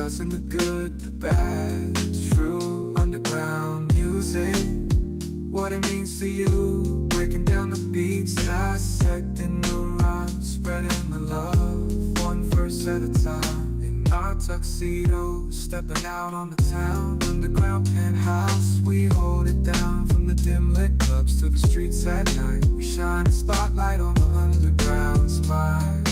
discussing the good, the bad, true underground music. What it means to you, breaking down the beats, dissecting the rhymes, spreading the love, one verse at a time. In our tuxedo, stepping out on the town, underground penthouse, we hold it down. From the dim lit clubs to the streets at night, we shine a spotlight on the underground spine.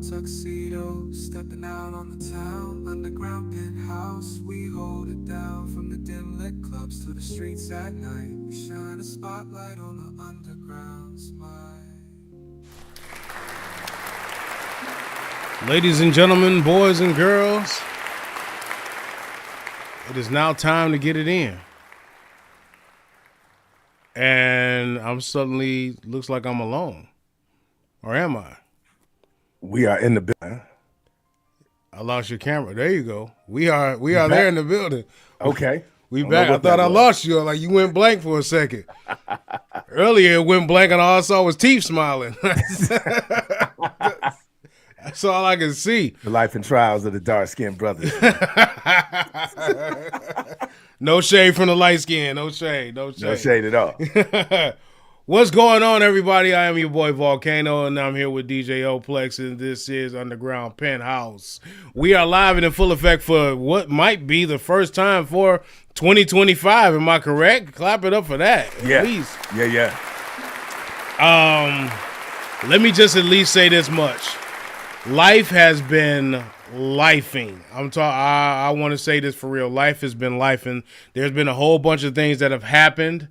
Tuxedo, stepping out on the town, underground penthouse, we hold it down. From the dim lit clubs to the streets at night, we shine a spotlight on the underground smile. Ladies and gentlemen, boys and girls, it is now time to get it in. And I'm suddenly, looks like I'm alone. Or am I? We are in the building. I lost your camera. There you go. We are there in the building. Okay. We back. I thought I lost you. Like you went blank for a second. Earlier it went blank and all I saw was teeth smiling. That's all I can see. The life and trials of the dark-skinned brothers. No shade from the light skin. No shade. No shade. No shade at all. What's going on, everybody? I am your boy Volcano, and I'm here with DJ Oplex, and this is Underground Penthouse. We are live and in full effect for what might be the first time for 2025. Am I correct? Clap it up for that. Yeah. At least. Yeah. Let me just at least say this much. Life has been lifing. I want to say this for real. Life has been lifing. There's been a whole bunch of things that have happened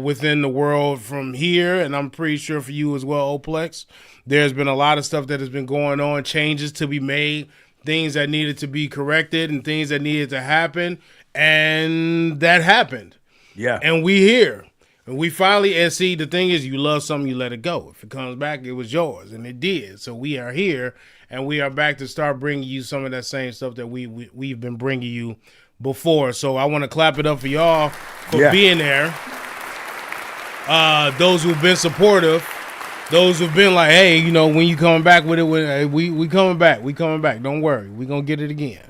within the world from here, and I'm pretty sure for you as well, Oplex. There's been a lot of stuff that has been going on, changes to be made, things that needed to be corrected, and things that needed to happen, and that happened. Yeah. And we here. And we finally, and see, the thing is, you love something, you let it go. If it comes back, it was yours, and it did. So we are here, and we are back to start bringing you some of that same stuff that we've been bringing you before. So I want to clap it up for y'all for being there. Those who've been supportive, those who've been like, hey, you know, when you coming back with it, we coming back. Don't worry, we gonna get it again.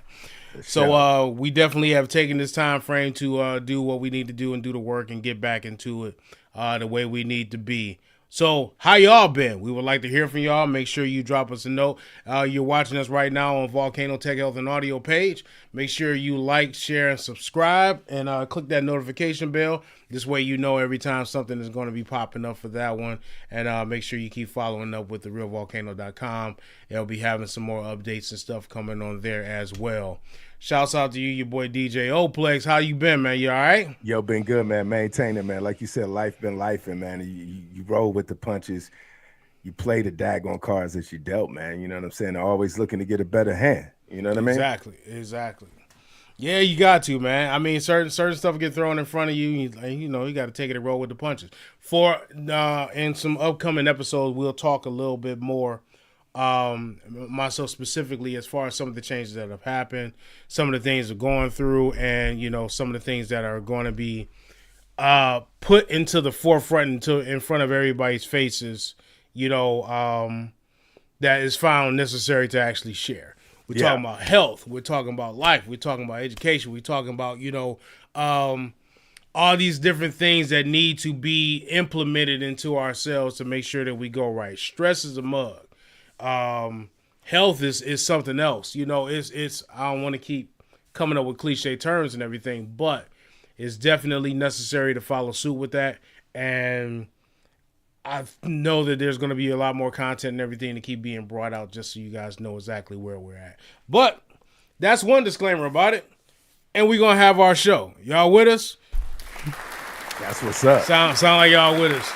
So we definitely have taken this time frame to do what we need to do and do the work and get back into it the way we need to be. So how y'all been? We would like to hear from y'all. Make sure you drop us a note. You're watching us right now on Volcano Tech Health and Audio page. Make sure you like, share, and subscribe, and click that notification bell. This way you know every time something is going to be popping up for that one. And make sure you keep following up with therealvolcano.com. They'll be having some more updates and stuff coming on there as well. Shouts out to you, your boy DJ Oplex. How you been, man? You all right? Yo, been good, man. Maintaining, man. Like you said, life been lifing, man. You roll with the punches. You play the daggone cards that you dealt, man. You know what I'm saying? Always looking to get a better hand. You know what I mean? Exactly. Yeah, you got to, man. I mean, certain stuff get thrown in front of you. You know, you got to take it and roll with the punches. For in some upcoming episodes, we'll talk a little bit more. Myself specifically, as far as some of the changes that have happened, some of the things we're going through, and you know, some of the things that are going to be put into the forefront, in front of everybody's faces, you know, that is found necessary to actually share. We're talking about health, we're talking about life, we're talking about education, we're talking about, you know, all these different things that need to be implemented into ourselves to make sure that we go right. Stress is a mug. Health is something else. You know, it's I don't want to keep coming up with cliche terms and everything, but it's definitely necessary to follow suit with that. And I know that there's going to be a lot more content and everything to keep being brought out just so you guys know exactly where we're at. But that's one disclaimer about it. And we're going to have our show. Y'all with us? That's what's up. Sound like y'all with us.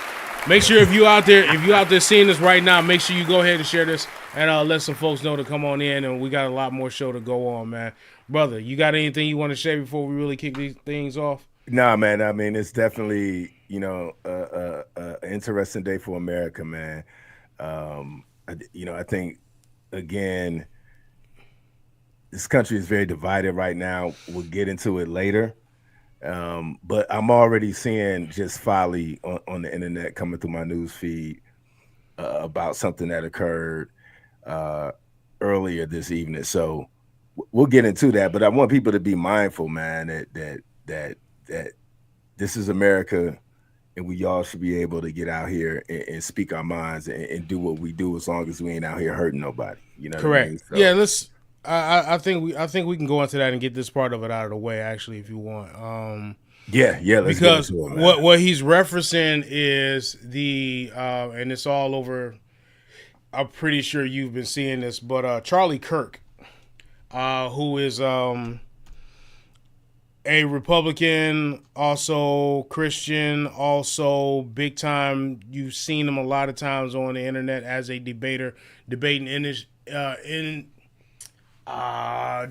Make sure if you out there seeing this right now, make sure you go ahead and share this and let some folks know to come on in. And we got a lot more show to go on, man. Brother, you got anything you want to share before we really kick these things off? Nah, man. I mean, it's definitely, you know, an interesting day for America, man. You know, I think again, this country is very divided right now. We'll get into it later. But I'm already seeing just folly on the internet coming through my news feed about something that occurred uh, earlier this evening. So we'll get into that. But I want people to be mindful, man, that this is America, and we all should be able to get out here and speak our minds and do what we do, as long as we ain't out here hurting nobody. You know what I Correct. mean? So, Yeah, let's. I think we can go into that and get this part of it out of the way. Actually, if you want, yeah. Let's because get into it, man. what he's referencing is the and it's all over. I'm pretty sure you've been seeing this, but Charlie Kirk, who is a Republican, also Christian, also big time. You've seen him a lot of times on the internet as a debater, debating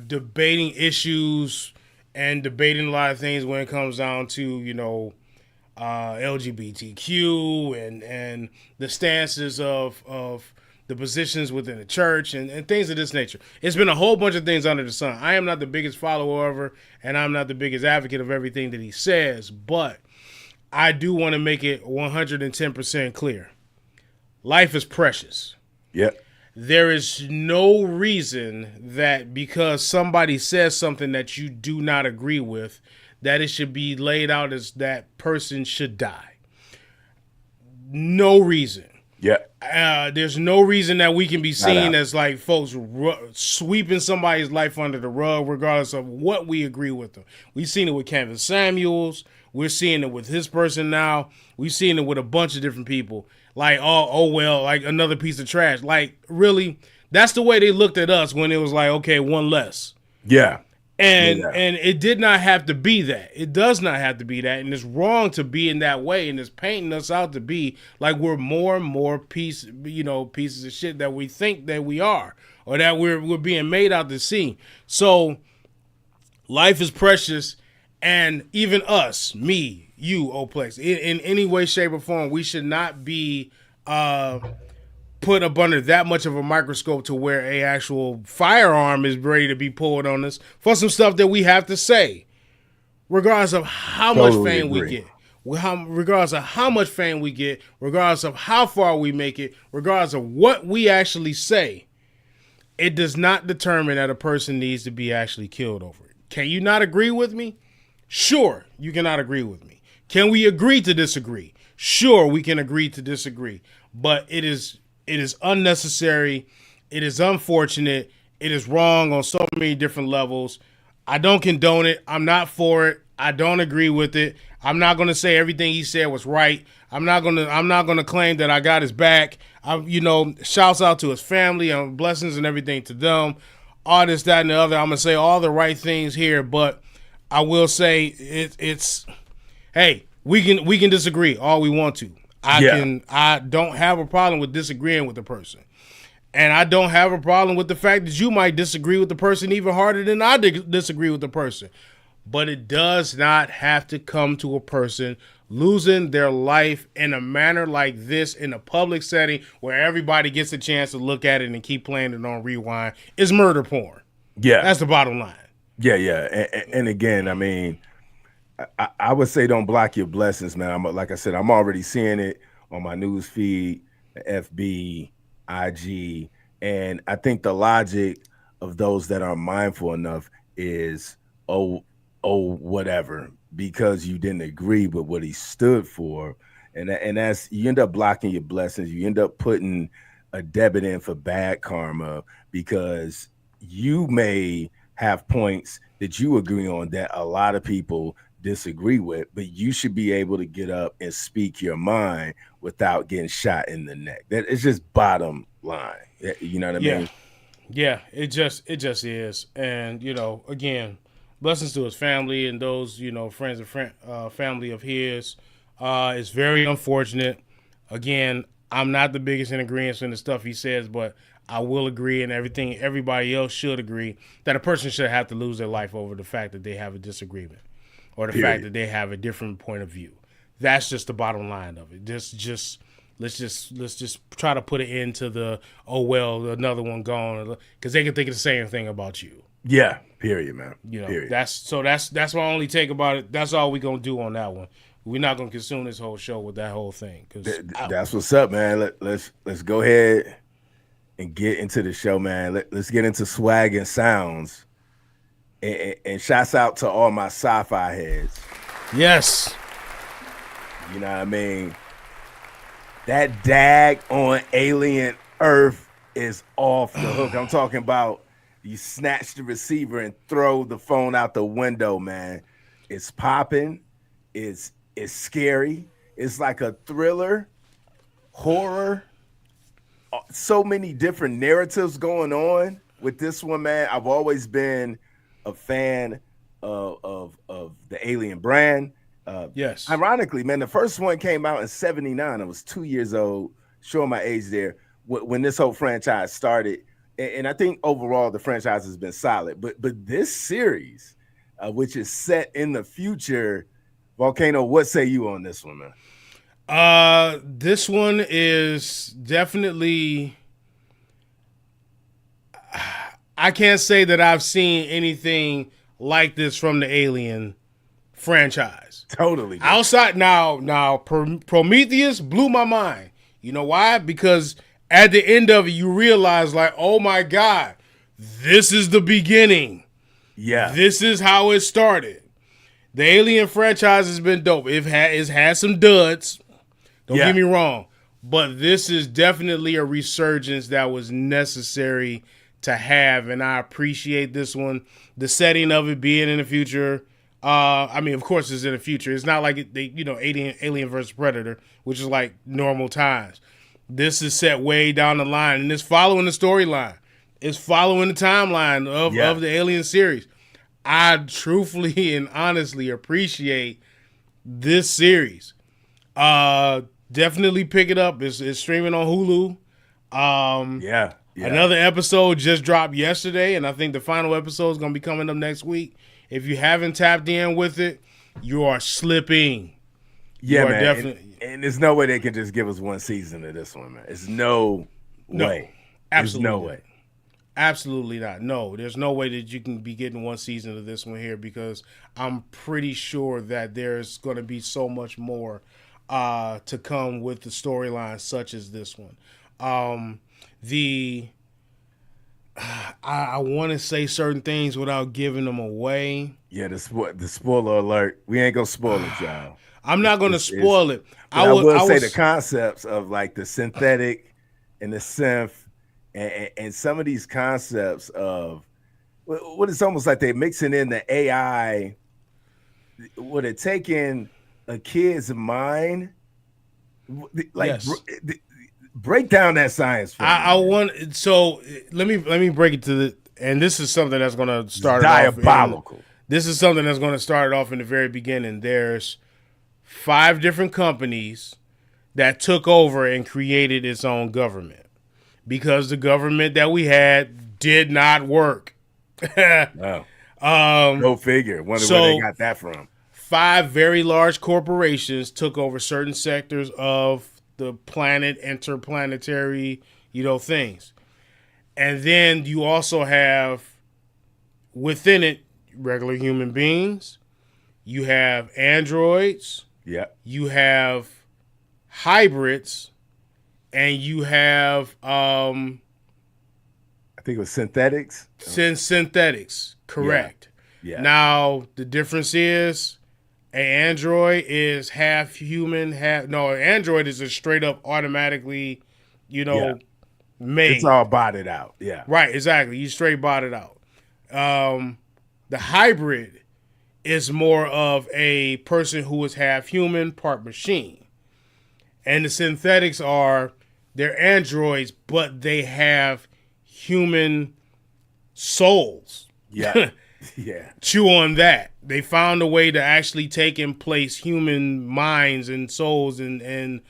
debating issues and debating a lot of things when it comes down to LGBTQ and the stances of the positions within the church and things of this nature. It's been a whole bunch of things under the sun. I am not the biggest follower of her, and I'm not the biggest advocate of everything that he says, but I do want to make it 110% clear. Life is precious. Yep. There is no reason that because somebody says something that you do not agree with, that it should be laid out as that person should die. No reason. Yeah. There's no reason that we can be seen as like folks sweeping somebody's life under the rug, regardless of what we agree with them. We've seen it with Kevin Samuels. We're seeing it with his person now. We've seen it with a bunch of different people. Like, oh well, like another piece of trash. Like, really, that's the way they looked at us when it was like, okay, one less. Yeah. And it did not have to be that. It does not have to be that. And it's wrong to be in that way. And it's painting us out to be like we're more and more pieces of shit that we think that we are, or that we're being made out to see. So life is precious. And even us, me, you, Oplex, in any way, shape, or form, we should not be put up under that much of a microscope to where a actual firearm is ready to be pulled on us for some stuff that we have to say, regardless of how much fame we get. Regardless of how much fame we get, regardless of how far we make it, regardless of what we actually say, it does not determine that a person needs to be actually killed over it. Can you not agree with me? Sure, you cannot agree with me. Can we agree to disagree? Sure, we can agree to disagree. But it is unnecessary. It is unfortunate. It is wrong on so many different levels. I don't condone it. I'm not for it. I don't agree with it. I'm not going to say everything he said was right. I'm not going to claim that I got his back. Shouts out to his family and blessings and everything to them. All this, that, and the other. I'm going to say all the right things here, but I will say it's hey, we can disagree all we want to. I don't have a problem with disagreeing with the person. And I don't have a problem with the fact that you might disagree with the person even harder than I disagree with the person. But it does not have to come to a person losing their life in a manner like this in a public setting where everybody gets a chance to look at it and keep playing it on rewind. It's murder porn. Yeah. That's the bottom line. Yeah. And again, I mean, I would say don't block your blessings, man. Like I said, I'm already seeing it on my news feed, FB, IG, and I think the logic of those that are mindful enough is, oh, whatever, because you didn't agree with what he stood for, and that's, you end up blocking your blessings. You end up putting a debit in for bad karma because you may have points that you agree on that a lot of people disagree with, but you should be able to get up and speak your mind without getting shot in the neck. That is just bottom line. You know what I mean? Yeah, it just is. And, again, blessings to his family and those, friends and family of his. It's very unfortunate. Again, I'm not the biggest in agreement in the stuff he says, but I will agree, and everybody else should agree, that a person should have to lose their life over the fact that they have a disagreement or the fact that they have a different point of view. That's just the bottom line of it. Just let's just try to put an end to the another one gone, because they can think the same thing about you. Yeah. Period, man. You know, Period. that's my only take about it. That's all we gonna do on that one. We're not gonna consume this whole show with that whole thing. That's what's up, man. Let's go ahead and get into the show, man. Let's get into swag and sounds. And shouts out to all my sci-fi heads. Yes. You know what I mean? That dag on Alien Earth is off the hook. I'm talking about you snatch the receiver and throw the phone out the window, man. It's popping. It's scary. It's like a thriller, horror. So many different narratives going on with this one, man. I've always been a fan of the Alien brand. Yes. Ironically, man, the first one came out in '79. I was 2 years old, showing my age there when this whole franchise started. And I think overall the franchise has been solid. But this series, which is set in the future, Volcano, what say you on this one, man? This one is definitely. I can't say that I've seen anything like this from the Alien franchise. Totally. Outside now, Prometheus blew my mind. You know why? Because at the end of it, you realize, like, oh my God, this is the beginning. Yeah. This is how it started. The Alien franchise has been dope. It's had some duds. Don't get me wrong. But this is definitely a resurgence that was necessary to have, and I appreciate this one. The setting of it being in the future. I mean, of course, it's in the future. It's not like Alien versus Predator, which is like normal times. This is set way down the line, and it's following the storyline. It's following the timeline of the Alien series. I truthfully and honestly appreciate this series. Definitely pick it up. It's streaming on Hulu. Another episode just dropped yesterday, and I think the final episode is going to be coming up next week. If you haven't tapped in with it, you are slipping. Yeah, man. Definitely. And there's no way they can just give us one season of this one, man. It's no way. Absolutely. There's no way. Absolutely not. No, there's no way that you can be getting one season of this one here, because I'm pretty sure that there's going to be so much more to come with the storyline such as this one. I want to say certain things without giving them away. Yeah, the spoiler alert. We ain't gonna spoil it, y'all. I'm not gonna spoil it. I will say the concepts of like the synthetic and the synth, and some of these concepts of what it's almost like they're mixing in the AI. What they're taking a kid's mind, like. Yes. Break down that science for me. So let me break it to and this is something that's going to start diabolical. This is something that's going to start it off in the very beginning. There's 5 different companies that took over and created its own government, because the government that we had did not work. No. Go figure. Wonder where they got that from. 5 very large corporations took over certain sectors of the planet, interplanetary, things. And then you also have within it regular human beings. You have androids. Yeah. You have hybrids, and you have I think it was synthetics. Synthetics, correct. Yeah. Now the difference is, an android is half human, an android is just straight up automatically, made. It's all botted out. Yeah. Right, exactly. You straight botted out. The hybrid is more of a person who is half human, part machine. And the synthetics they're androids, but they have human souls. Yeah. Yeah. Chew on that. They found a way to actually take in place human minds and souls and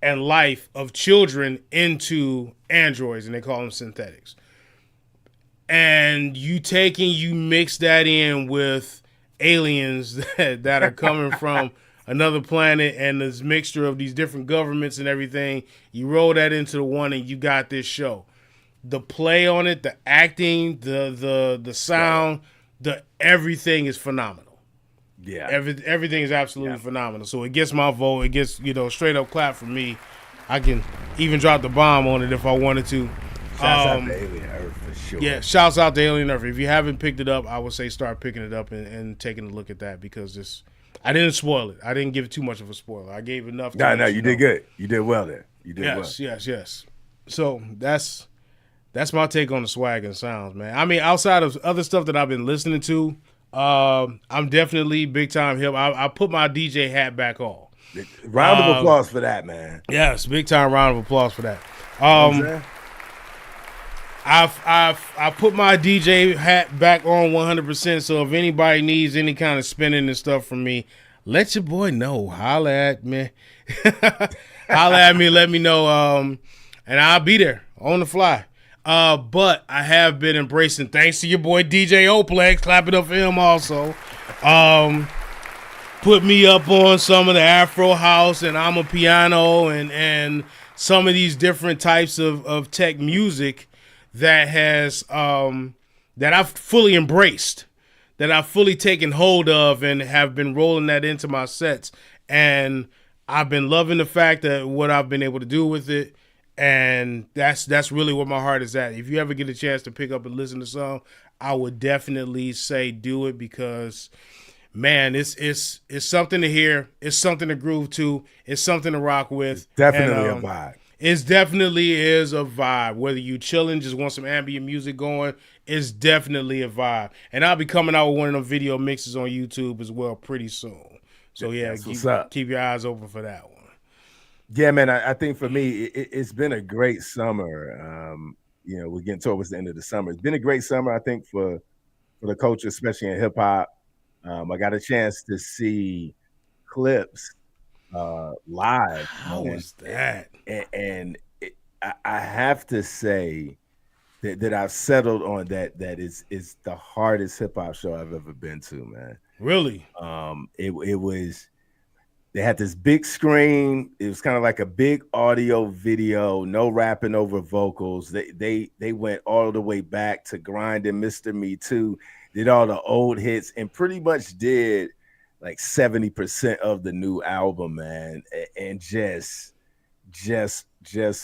life of children into androids, and they call them synthetics. And you mix that in with aliens that are coming from another planet and this mixture of these different governments and everything. You roll that into the one and you got this show. The play on it, the acting, the sound, the everything is phenomenal. Yeah. Everything is absolutely phenomenal. So it gets my vote. It gets, straight up clap for me. I can even drop the bomb on it if I wanted to. Shouts out to Alien Earth for sure. Yeah, shouts out to Alien Earth. If you haven't picked it up, I would say start picking it up and taking a look at that because I didn't spoil it. I didn't give too much of a spoiler. I gave enough. No, you did good. You did well there. You did well. Yes. So that's my take on the swag and sounds, man. I mean, outside of other stuff that I've been listening to, I'm definitely big time hip. I put my DJ hat back on. Round of applause for that, man. Yes, big time round of applause for that. I put my DJ hat back on 100%. So if anybody needs any kind of spinning and stuff from me, let your boy know. Holla at me. Holla at me. Let me know. And I'll be there on the fly. But I have been embracing, thanks to your boy DJ Oplex, clap it up for him also. Put me up on some of the Afro house and I'm a piano and some of these different types of tech music that has that I've fully embraced, that I've fully taken hold of and have been rolling that into my sets. And I've been loving the fact that what I've been able to do with it. And that's really where my heart is at. If you ever get a chance to pick up and listen to some, I would definitely say do it because, man, it's something to hear. It's something to groove to. It's something to rock with. It's definitely a vibe. It definitely is a vibe. Whether you chilling, just want some ambient music going, it's definitely a vibe. And I'll be coming out with one of them video mixes on YouTube as well pretty soon. So yeah, keep your eyes open for that one. Yeah, man, I think for me, it's been a great summer. We're getting towards the end of the summer. It's been a great summer, I think, for the culture, especially in hip hop. I got a chance to see Clips live. How was that? And I have to say that I've settled on that is the hardest hip hop show I've ever been to, man. Really? It was. They had this big screen. It was kind of like a big audio video, no rapping over vocals. They went all the way back to grinding Mr. Me Too, did all the old hits, and pretty much did like 70% of the new album, man. And just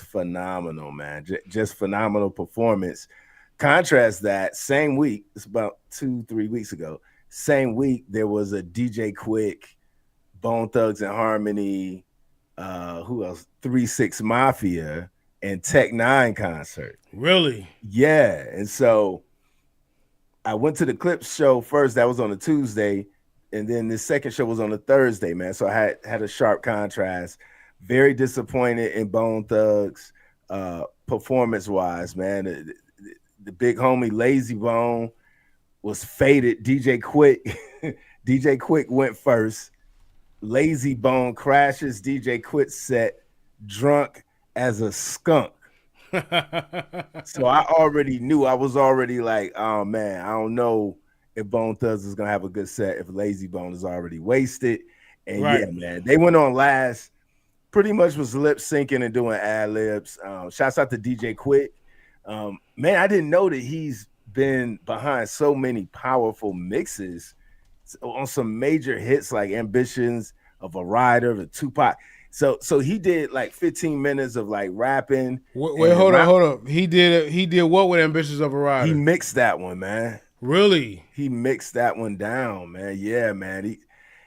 phenomenal, man. Just phenomenal performance. Contrast that same week, it's about 2-3 weeks ago. Same week, there was a DJ Quick, Bone Thugs and Harmony, who else? 3-6 Mafia and Tech Nine concert. Really? Yeah. And so I went to the Clips show first. That was on a Tuesday. And then the second show was on a Thursday, man. So I had a sharp contrast. Very disappointed in Bone Thugs performance-wise, man. The big homie Lazy Bone was faded. DJ Quick went first. Lazy Bone crashes DJ Quick set drunk as a skunk. So I already knew. I was already like, oh man, I don't know if Bone Thugs is gonna have a good set if Lazy Bone is already wasted. And right. Yeah, man, they went on last. Pretty much was lip syncing and doing ad libs. Shouts out to DJ Quick. Man, I didn't know that he's been behind so many powerful mixes on some major hits like Ambitions of a Rider, the Tupac. So he did like 15 minutes of like rapping. Wait, hold up. He did what with Ambitions of a Rider? He mixed that one, man. Really? He mixed that one down, man. Yeah, man.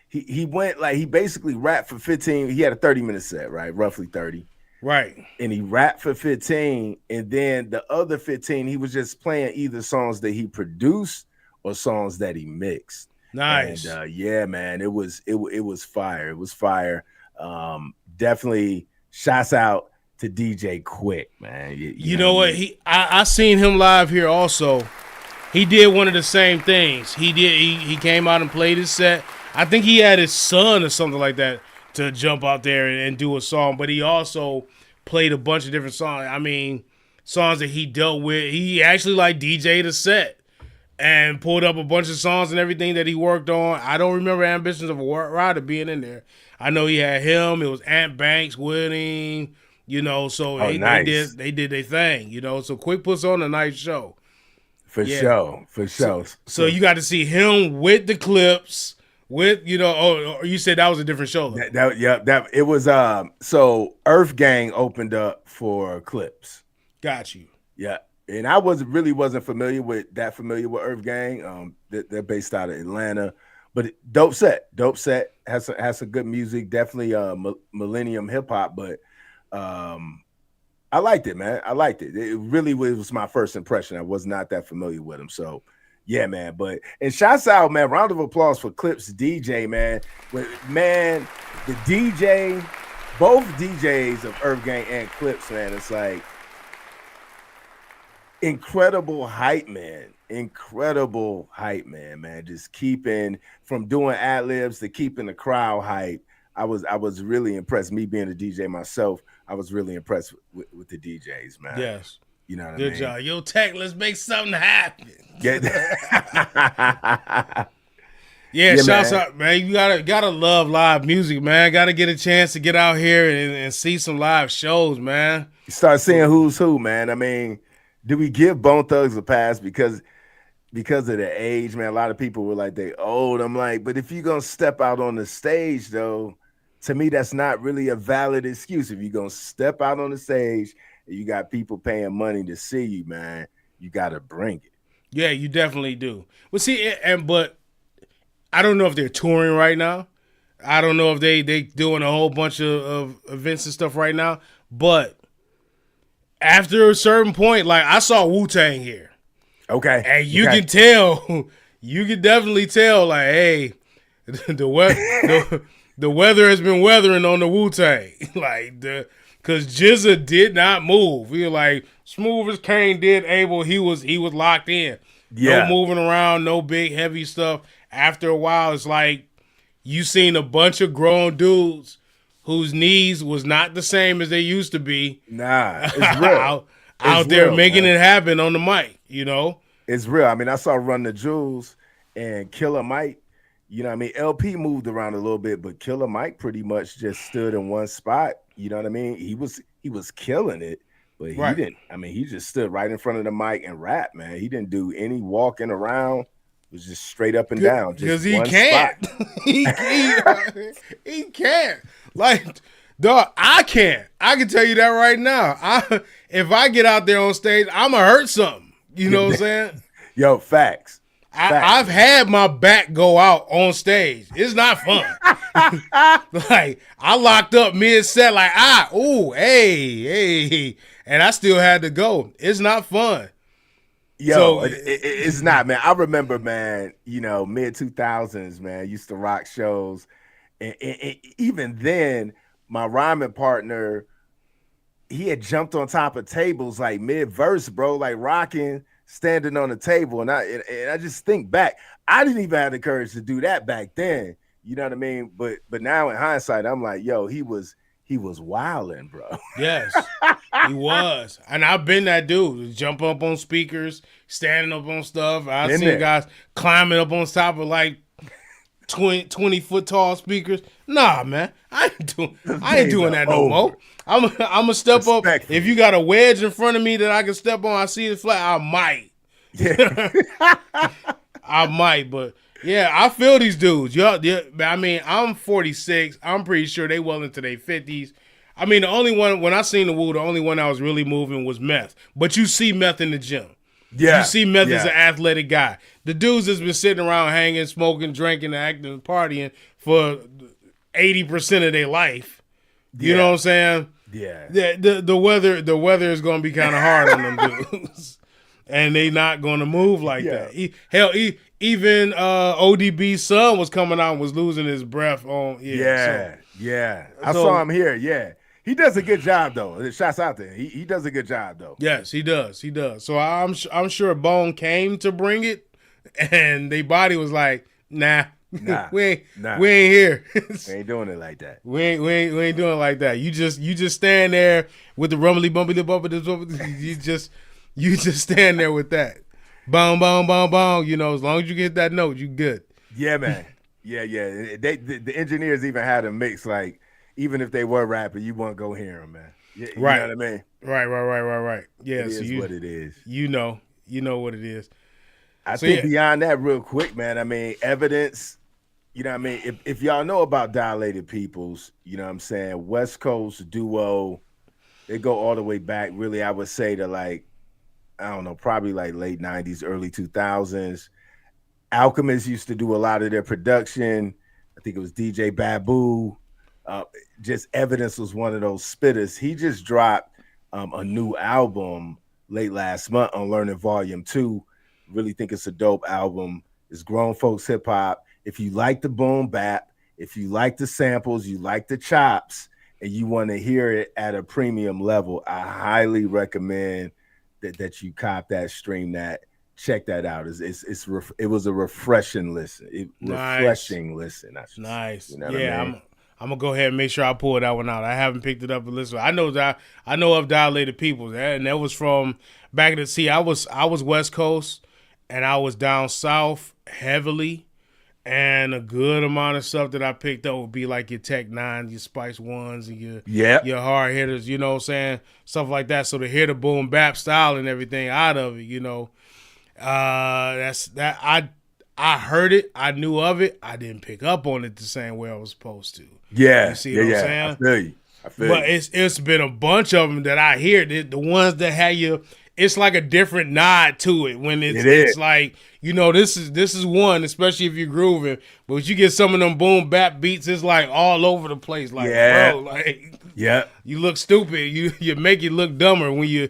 He went like he basically rapped for 15. He had a 30-minute set, right? Roughly 30. Right. And he rapped for 15, and then the other 15, he was just playing either songs that he produced or songs that he mixed. Nice. And yeah, man, it was fire. It was fire. Definitely shouts out to DJ Quick, man. You know what? I seen him live here also. He did one of the same things. He came out and played his set. I think he had his son or something like that to jump out there and do a song, but he also played a bunch of different songs. I mean, songs that he dealt with. He actually like DJ'd a set. and pulled up a bunch of songs and everything that he worked on. I don't remember Ambitions of a Rider being in there. I know he had him. It was Ant Banks with him. So nice. they did their thing. So Quick puts on a nice show. For sure. So you got to see him with the Clips. With you said that was a different show. It was. So Earth Gang opened up for Clips. Got you. Yeah, and I wasn't familiar with Earth Gang. They're based out of Atlanta, but dope set has some good music. Definitely millennium hip hop, but I liked it, man. I liked it. It really was my first impression. I was not that familiar with him, so. Yeah, man. And shouts out, man. Round of applause for Clips DJ, man. Man, the DJ, both DJs of Earth Gang and Clips, man. It's like incredible hype, man. Incredible hype, man. Just keeping from doing ad libs to keeping the crowd hype. I was really impressed. Me being a DJ myself, I was really impressed with the DJs, man. Yes. You know what I mean? Good job. Yo, Tech, let's make something happen. Yeah, shouts out, man. You gotta love live music, man. Gotta get a chance to get out here and see some live shows, man. You start seeing who's who, man. I mean, do we give Bone Thugs a pass because of the age, man? A lot of people were like, they old. I'm like, but if you're gonna step out on the stage, though, to me, that's not really a valid excuse. If you're gonna step out on the stage, you got people paying money to see you, man, you got to bring it. Yeah, you definitely do. Well, see, but I don't know if they're touring right now. I don't know if they doing a whole bunch of events and stuff right now. But after a certain point, like I saw Wu-Tang here. Okay. And you can tell, you can definitely tell, like, hey, the weather has been weathering on the Wu-Tang. Because Jizza did not move. He was like, smooth as Kane did Abel, he was locked in. Yeah. No moving around, no big heavy stuff. After a while, it's like you seen a bunch of grown dudes whose knees was not the same as they used to be. Nah, it's real. out there making it happen on the mic, It's real. I mean, I saw Run the Jewels and Killer Mike. You know what I mean? LP moved around a little bit, but Killer Mike pretty much just stood in one spot. You know what I mean? He was killing it, but he didn't. I mean, he just stood right in front of the mic and rapped, man. He didn't do any walking around. It was just straight up and down. Because he can't. he can't. Like, dog, I can't. I can tell you that right now. If I get out there on stage, I'm going to hurt something. You know what I'm saying? Yo, facts. I've had my back go out on stage. It's not fun. Like, I locked up mid-set, like, hey. And I still had to go. It's not fun. Yo, it's not, man. I remember, man, mid-2000s, man, used to rock shows. And even then, my rhyming partner, he had jumped on top of tables, like, mid-verse, bro, like, rocking, standing on the table, and I just think back, I didn't even have the courage to do that back then. You know what I mean? But now in hindsight, I'm like, yo, he was wilding, bro. Yes, he was, and I've been that dude. Jump up on speakers, standing up on stuff. I've seen guys climbing up on top of like 20-foot tall speakers. Nah, man, I ain't doing that no more. I'm gonna step up. If you got a wedge in front of me that I can step on, I see it flat, I might. Yeah. I might, but yeah, I feel these dudes. Yeah, I mean, I'm 46. I'm pretty sure they well into their 50s. I mean, the only one, when I seen the Wu, the only one I was really moving was Meth. But you see Meth in the gym. Yeah. You see Meth as an athletic guy. The dudes that's been sitting around hanging, smoking, drinking, acting, partying for 80% of their life. You know what I'm saying? Yeah. The weather is going to be kind of hard on them dudes. And they not going to move like that. Even ODB's son was coming out and was losing his breath on. I saw him here. Yeah. He does a good job, though. Shouts out there. He does a good job, though. Yes, he does. He does. So I'm sure Bone came to bring it, and their body was like, nah. we ain't here. We ain't doing it like that. We ain't doing it like that. You just stand there with the rumbly bumpy. You just stand there with that. boom, boom, boom, boom. You know, as long as you get that note, you good. Yeah, man. Yeah. The engineers even had a mix. Like, even if they were rapping, you won't go hear them, man. You know Right. what I mean? Right. It Yeah, so is what it is. you know what it is. I So think yeah, beyond that, real quick, man. I mean, evidence. You know what I mean? If y'all know about Dilated Peoples, you know what I'm saying? West Coast duo, they go all the way back. Really, I would say to like, I don't know, probably like late 90s, early 2000s. Alchemist used to do a lot of their production. I think it was DJ Babu. Uh, just Evidence was one of those spitters. He just dropped a new album late last month on Learning Volume 2. Really think it's a dope album. It's grown folks hip hop. If you like the boom bap, if you like the samples, you like the chops, and you want to hear it at a premium level, I highly recommend that you cop that, stream that, check that out. It was a refreshing listen. nice. Refreshing listen. I should say. Nice. You know what I Yeah, mean? I'm gonna go ahead and make sure I pull that one out. I haven't picked it up and listened. I know of Dilated People, and that was from back in the sea. I was West Coast, and I was down south heavily, and a good amount of stuff that I picked up would be like your Tech Nines, your Spice Ones, and Yep. your hard hitters. You know what I'm saying? Stuff like that. So to hear the boom bap style and everything out of it, you know, that's that I heard it, I knew of it, I didn't pick up on it the same way I was supposed to. Yeah. You see what I'm saying? I feel you. But it's been a bunch of them that I hear. The ones that have you, it's like a different nod to it when it's like, you know, this is one, especially if you're grooving. But when you get some of them boom bap beats, it's like all over the place. Like, bro, like, yeah, you look stupid. You make it look dumber when you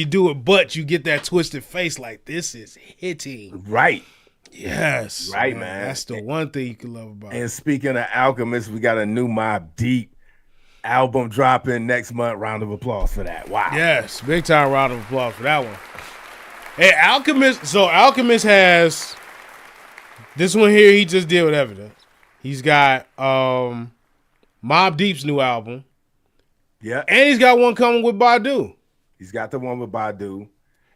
do it, but you get that twisted face like this is hitting. Right. Yes. Right, man. That's the one thing you can love about it. And speaking of Alchemist, we got a new Mobb Deep album dropping next month. Round of applause for that. Wow. Yes, big time round of applause for that one. Hey, Alchemist. So Alchemist has this one here. He just did with Evidence. He's got Mobb Deep's new album. Yeah. And he's got one coming with Badu. He's got the one with Badu.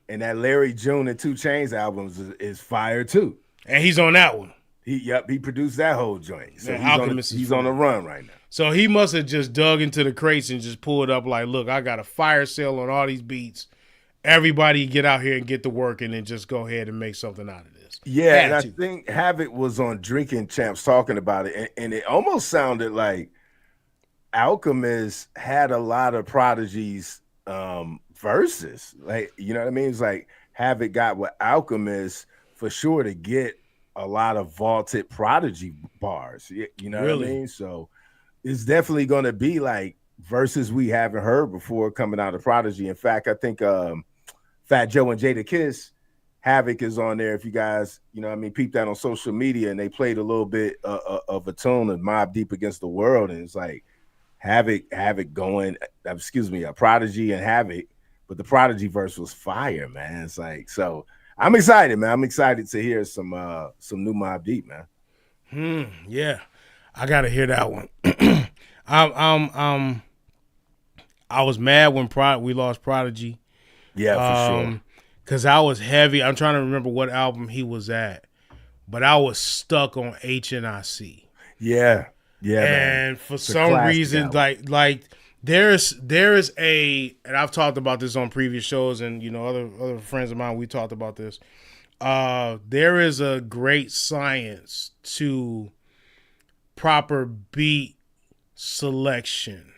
And that Larry June and 2 Chainz albums is fire too. And he's on that one. He produced that whole joint. So Man, he's on the run right now. So he must have just dug into the crates and just pulled up like, look, I got a fire sale on all these beats. Everybody get out here and get to work and then just go ahead and make something out of this. Yeah, and I think Havoc was on Drinking Champs talking about it, and it almost sounded like Alchemist had a lot of Prodigy's verses. Like, you know what I mean? It's like Havoc got with Alchemist for sure to get a lot of vaulted Prodigy bars. You know what I mean? So it's definitely going to be like verses we haven't heard before coming out of Prodigy. In fact, I think Fat Joe and Jada Kiss, Havoc is on there. If you guys, you know what I mean, peep that on social media, and they played a little bit of a tune of Mobb Deep Against the World, and it's like Havoc going, Prodigy and Havoc, but the Prodigy verse was fire, man. It's like, so I'm excited, man. I'm excited to hear some new Mobb Deep, man. Yeah, I gotta hear that one. I was mad when we lost Prodigy. Yeah, for sure. Because I was heavy. I'm trying to remember what album he was at, but I was stuck on HNIC. Yeah, and man. For some reason, album. like there is and I've talked about this on previous shows, and you know other friends of mine, we talked about this. There is a great science to proper beat selection,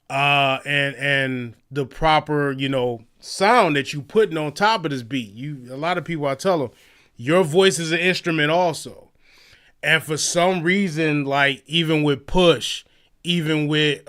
and the proper, you know, sound that you putting on top of this beat. A lot of people, I tell them, your voice is an instrument also. And for some reason, like even with Push, even with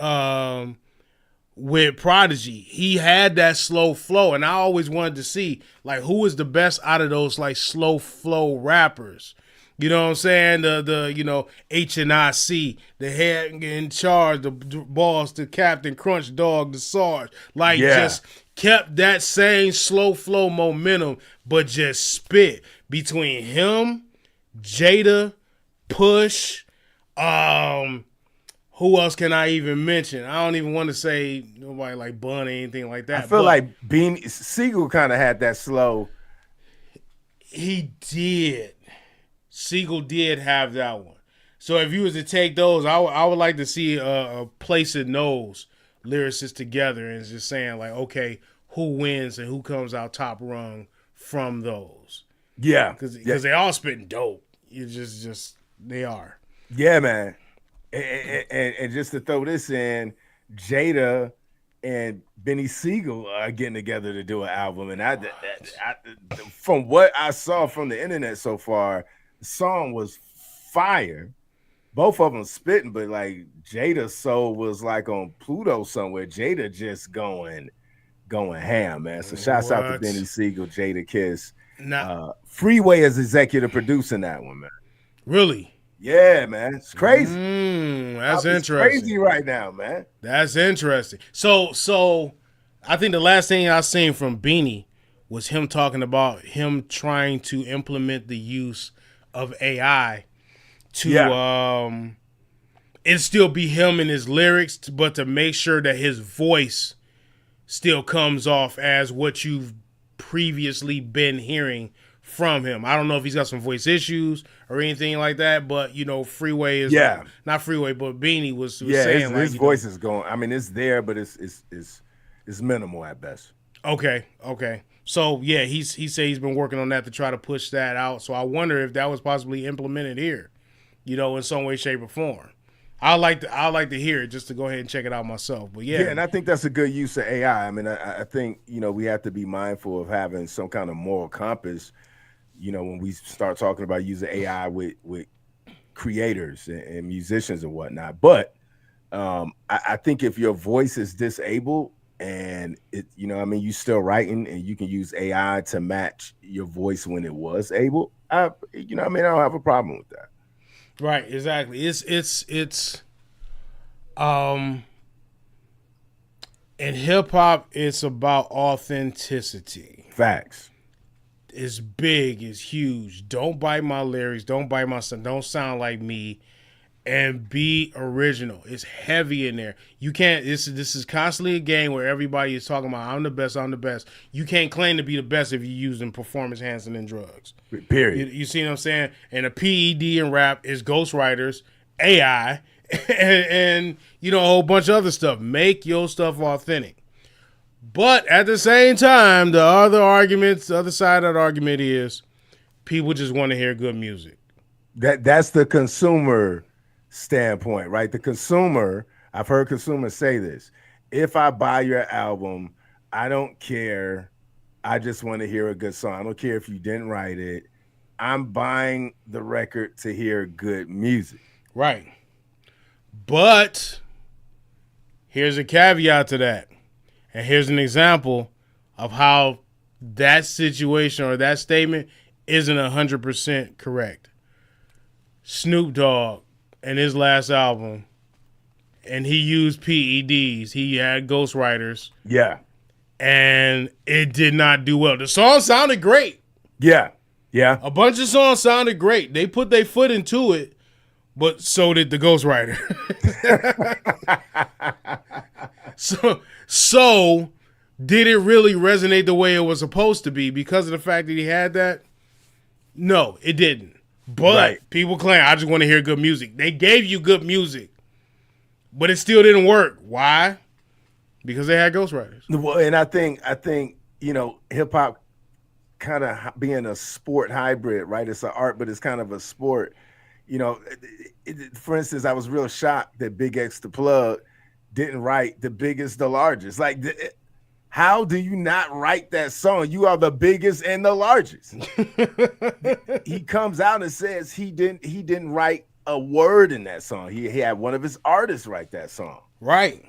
Prodigy, he had that slow flow, and I always wanted to see like who was the best out of those like slow flow rappers. You know what I'm saying? The you know, HNIC, the head in charge, the boss, the captain, Crunch Dog, the Sarge, like just kept that same slow flow momentum, but just spit between him, Jada, Push, who else can I even mention? I don't even want to say nobody like Bun or anything like that. I feel like Beanie Siegel kind of had that slow. He did. Siegel did have that one. So if you was to take those, I would like to see a placing those lyricists together and just saying like, okay, who wins and who comes out top rung from those? Yeah, Because they all spitting dope. You just they are. yeah, man. And just to throw this in, Jada and Benny Siegel are getting together to do an album, and I from what I saw from the internet so far, the song was fire. Both of them spitting, but like Jada's soul was like on Pluto somewhere. Jada just going ham, man. So shouts out to Benny Siegel, Jada Kiss. Freeway is executive producing that one, man. Really? Yeah, man. It's crazy. That's interesting. Crazy right now, man. That's interesting. So I think the last thing I seen from Beanie was him talking about him trying to implement the use of AI to it still be him and his lyrics, but to make sure that his voice still comes off as what you've previously been hearing from him. I don't know if he's got some voice issues or anything like that, but Freeway is not Freeway, but Beanie was saying his voice is going. I mean, it's there, but it's minimal at best. Okay. So yeah, he said he's been working on that to try to push that out. So I wonder if that was possibly implemented here, in some way, shape, or form. I like to hear it just to go ahead and check it out myself. But yeah, and I think that's a good use of AI. I mean, I think we have to be mindful of having some kind of moral compass. When we start talking about using AI with creators and musicians and whatnot. But I think if your voice is disabled and you still writing and you can use AI to match your voice when it was able, I don't have a problem with that. Right, exactly. It's in hip hop, it's about authenticity. Facts. It's big, it's huge. Don't bite my lyrics, don't bite my son, don't sound like me, and be original. It's heavy in there. You can't. This is constantly a game where everybody is talking about I'm the best. You can't claim to be the best if you're using performance enhancing drugs. Period. You see what I'm saying? And a PED in rap is ghostwriters, AI, and a whole bunch of other stuff. Make your stuff authentic. But at the same time, the other side of that argument is people just want to hear good music. That's the consumer standpoint, right? The consumer, I've heard consumers say this. If I buy your album, I don't care. I just want to hear a good song. I don't care if you didn't write it. I'm buying the record to hear good music. Right. But here's a caveat to that. And here's an example of how that situation or that statement isn't 100% correct. Snoop Dogg and his last album, and he used PEDs. He had ghostwriters. Yeah. And it did not do well. The song sounded great. Yeah. Yeah. A bunch of songs sounded great. They put their foot into it, but so did the ghostwriter. So did it really resonate the way it was supposed to be because of the fact that he had that? No, it didn't. But people claim, I just want to hear good music. They gave you good music, but it still didn't work. Why? Because they had ghostwriters. Well, and I think hip hop kind of being a sport hybrid, right? It's an art, but it's kind of a sport. For instance, I was real shocked that Big X the Plug didn't write The Biggest, the Largest. Like, how do you not write that song? You are the biggest and the largest. He comes out and says he didn't write a word in that song. He had one of his artists write that song. Right.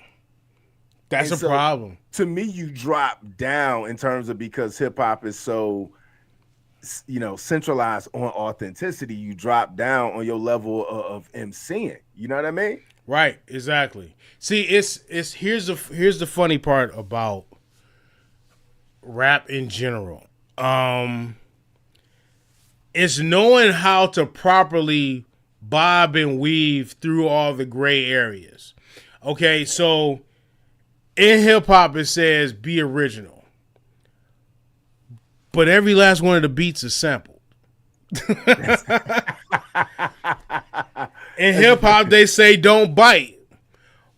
That's a problem. To me, you drop down in terms of, because hip hop is so centralized on authenticity, you drop down on your level of MCing. You know what I mean? Right, exactly. See, it's here's the funny part about rap in general. It's knowing how to properly bob and weave through all the gray areas. Okay, so in hip hop it says be original, but every last one of the beats is sampled. In hip hop, they say don't bite.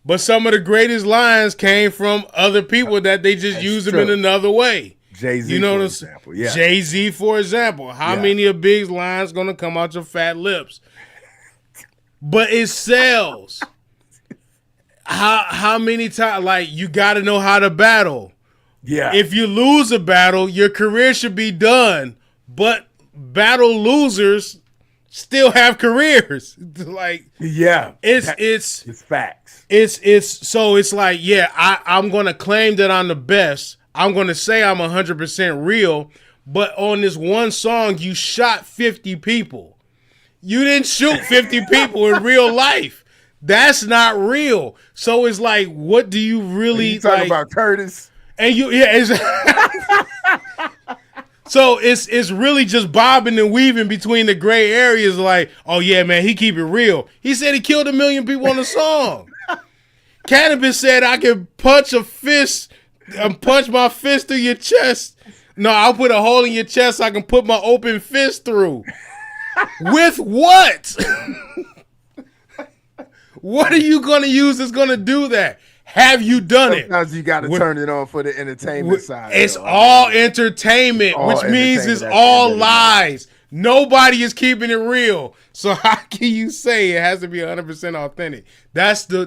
But some of the greatest lines came from other people that they just use them in another way. Jay-Z, you know, for example. Yeah. Jay-Z, for example. How many of Big's lines gonna come out your fat lips? But it sells. How many times? Like, you got to know how to battle. Yeah. If you lose a battle, your career should be done. But battle losers still have careers. Like, yeah, it's facts. So it's like, yeah, I'm gonna claim that I'm the best. I'm gonna say I'm 100% real. But on this one song, you shot 50 people. You didn't shoot 50 people in real life. That's not real. So it's like, what do you really you talking like about Curtis? And so it's really just bobbing and weaving between the gray areas. Like, oh yeah, man, he keep it real. He said he killed 1 million people on the song. Cannabis said I can punch my fist through your chest. No, I'll put a hole in your chest so I can put my open fist through. With what? What are you going to use that's going to do that? Have you done it? Sometimes you got to turn it on for the entertainment side. It's all entertainment, which means it's all lies. Nobody is keeping it real. So how can you say it has to be 100% authentic? That's the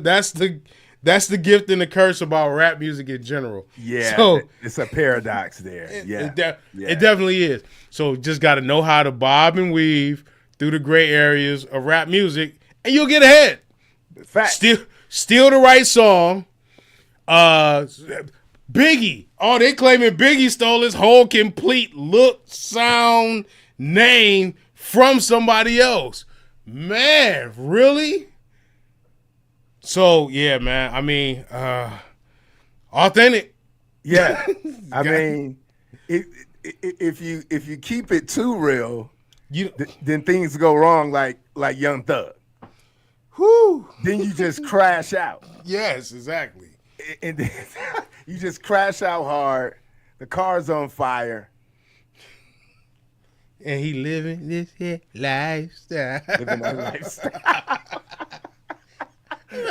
gift and the curse about rap music in general. Yeah, so it's a paradox there. Yeah, it definitely is. So just got to know how to bob and weave through the gray areas of rap music, and you'll get ahead. Fact. Steal the right song. Biggie. Oh, they claiming Biggie stole his whole complete look, sound, name from somebody else. Man, really? So yeah, man. I mean, authentic. Yeah, I mean, if you keep it too real, then things go wrong. Like Young Thug. Whew. Then you just crash out. Yes, exactly. And then you just crash out hard. The car's on fire. And he living this here lifestyle. Living that lifestyle. Yeah.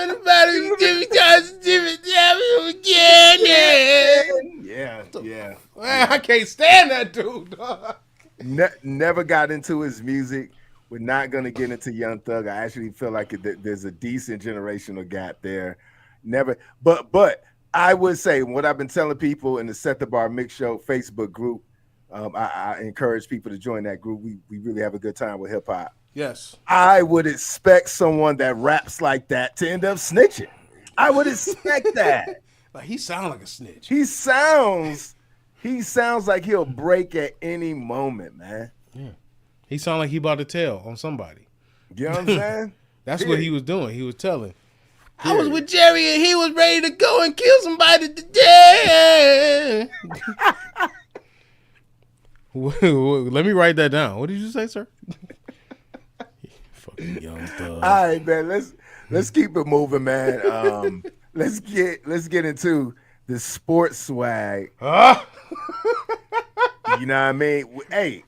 Man, I can't stand that dude. Never got into his music. We're not going to get into Young Thug. I actually feel like there's a decent generational gap there. Never, but I would say what I've been telling people in the Set the Bar Mix Show Facebook group. I encourage people to join that group. We really have a good time with hip hop. Yes. I would expect someone that raps like that to end up snitching. I would expect that. Like, he sounds like a snitch. He sounds like he'll break at any moment, man. Yeah. He sound like he about to tell on somebody. You know what I'm saying? That's what he was doing. He was telling. I was with Jerry and he was ready to go and kill somebody today. Let me write that down. What did you say, sir? Fucking Young Thug. All right, man. Let's keep it moving, man. Let's get into the sports swag. You know what I mean? Hey,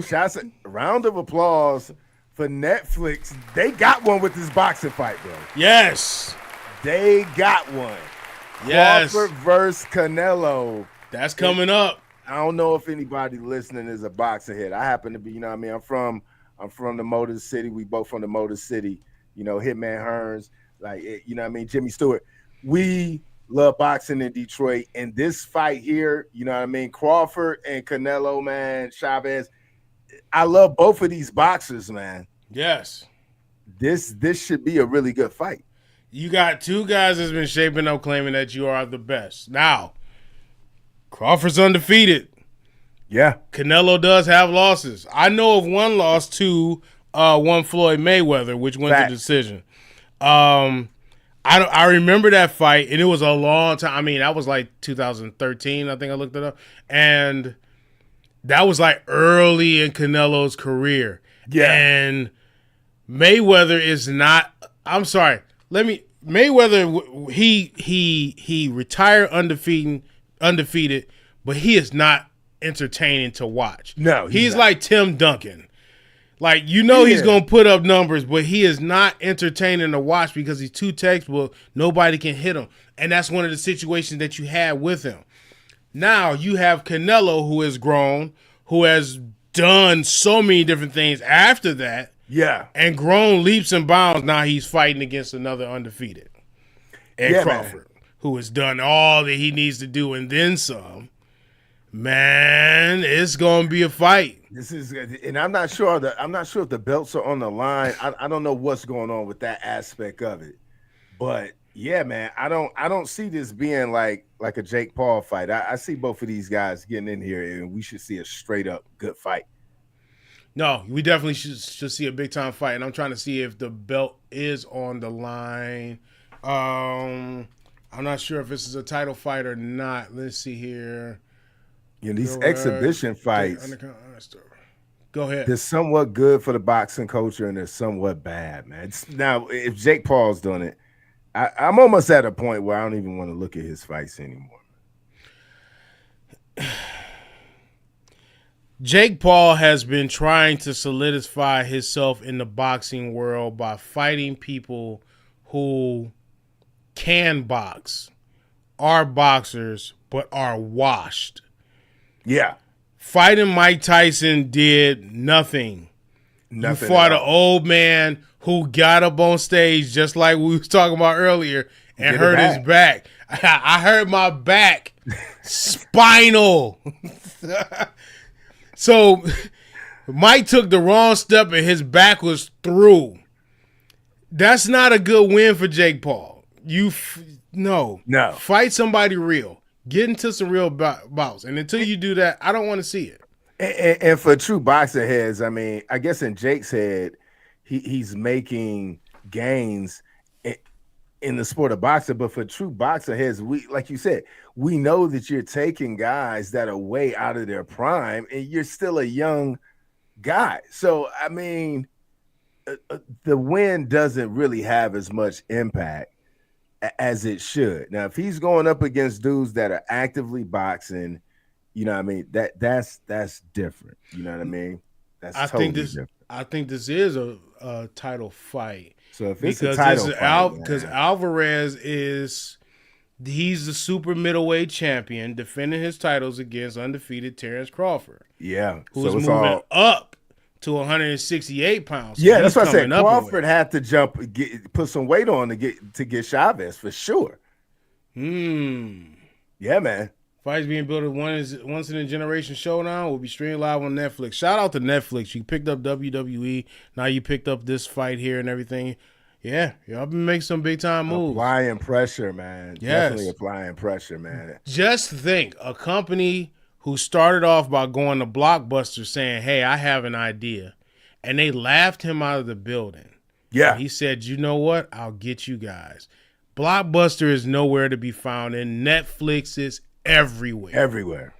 shots, round of applause for Netflix. They got one with this boxing fight, bro. Yes. They got one. Yes. Crawford versus Canelo. That's coming up. I don't know if anybody listening is a boxing head. I happen to be, you know what I mean? I'm from the Motor City. We both from the Motor City. You know, Hitman Hearns, like, you know what I mean? Jimmy Stewart. We love boxing in Detroit. And this fight here, you know what I mean? Crawford and Canelo, man, Chavez. I love both of these boxers, man. Yes. This should be a really good fight. You got two guys that's been shaping up claiming that you are the best. Now, Crawford's undefeated. Yeah. Canelo does have losses. I know of one loss to one Floyd Mayweather, which went to decision. I remember that fight, and it was a long time. I mean, that was like 2013, I think I looked it up. And that was like early in Canelo's career. Yeah. And Mayweather is not, I'm sorry. Mayweather, he retired undefeated, but he is not entertaining to watch. No. He's like Tim Duncan. Like, you know, he's Yeah. going to put up numbers, but he is not entertaining to watch because he's too textbook. Nobody can hit him. And that's one of the situations that you had with him. Now you have Canelo, who has grown, who has done so many different things after that, Yeah. and grown leaps and bounds. Now he's fighting against another undefeated, Ed Yeah, Crawford, who has done all that he needs to do and then some. Man, it's gonna be a fight. This is, and I'm not sure if the belts are on the line. I don't know what's going on with that aspect of it, but yeah, man, I don't see this being like a Jake Paul fight. I see both of these guys getting in here, and we should see a straight up good fight. No, we definitely should see a big time fight, and I'm trying to see if the belt is on the line. I'm not sure if this is a title fight or not. Let's see here. These exhibition fights, go ahead. they're somewhat good for the boxing culture, and they're somewhat bad, man. Now, if Jake Paul's doing it, I'm almost at a point where I don't even want to look at his fights anymore. Jake Paul has been trying to solidify himself in the boxing world by fighting people who can box, are boxers, but are washed. Yeah. Fighting Mike Tyson did nothing. You fought an old man who got up on stage just like we was talking about earlier and hurt his back. I hurt my back. Spinal. So Mike took the wrong step and his back was through. That's not a good win for Jake Paul. No. Fight somebody real. Get into some real bouts. And until you do that, I don't want to see it. And for true boxer heads, I mean, I guess in Jake's head, he's making gains in the sport of boxing. But for true boxer heads, like you said, we know that you're taking guys that are way out of their prime, and you're still a young guy. So, I mean, the win doesn't really have as much impact as it should. Now, if he's going up against dudes that are actively boxing, you know what I mean? That's different. You know what I mean? Different. I think this is a title fight. So if it's a title fight, because Alvarez he's the super middleweight champion defending his titles against undefeated Terrence Crawford. Yeah. Who's moving up to 168 pounds. Yeah, that's what I said. Crawford had to put some weight on to get Chavez for sure. Yeah, man. Fights being built once in a generation showdown will be streamed live on Netflix. Shout out to Netflix. You picked up WWE. Now you picked up this fight here and everything. Yeah, y'all been making some big time moves. Applying pressure, man. Yes. Definitely applying pressure, man. Just think, a company who started off by going to Blockbuster saying, hey, I have an idea. And they laughed him out of the building. Yeah. And he said, you know what? I'll get you guys. Blockbuster is nowhere to be found, and Netflix is everywhere. Everywhere.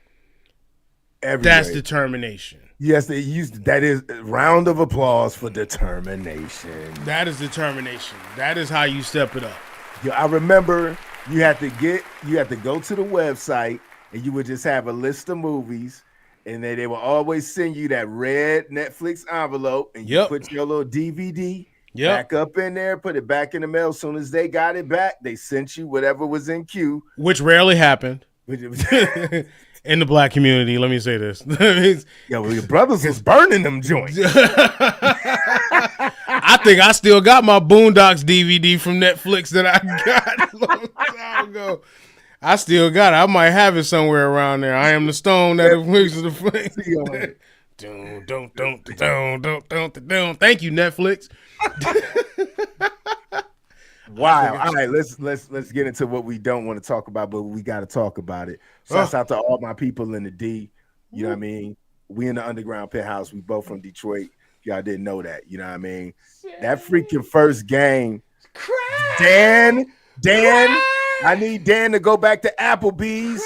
That's determination. Yes, they used that is a round of applause for determination. That is determination. That is how you step it up. Yeah, I remember you had to go to the website and you would just have a list of movies, and then they will always send you that red Netflix envelope, and you put your little DVD back up in there, put it back in the mail. As soon as they got it back, they sent you whatever was in queue. Which rarely happened. In the black community, let me say this. Yeah, well, your brothers was burning them joints. I think I still got my Boondocks DVD from Netflix that I got a long time ago. I still got it. I might have it somewhere around there. I am the stone that wings the flame. Thank you, Netflix. Wow. All right, let's get into what we don't want to talk about, but we got to talk about it. Shouts out to all my people in the D. You know what I mean? We in the underground Penthouse. We both from Detroit. Y'all didn't know that. You know what I mean? That freaking first game. Dan, I need Dan to go back to Applebee's.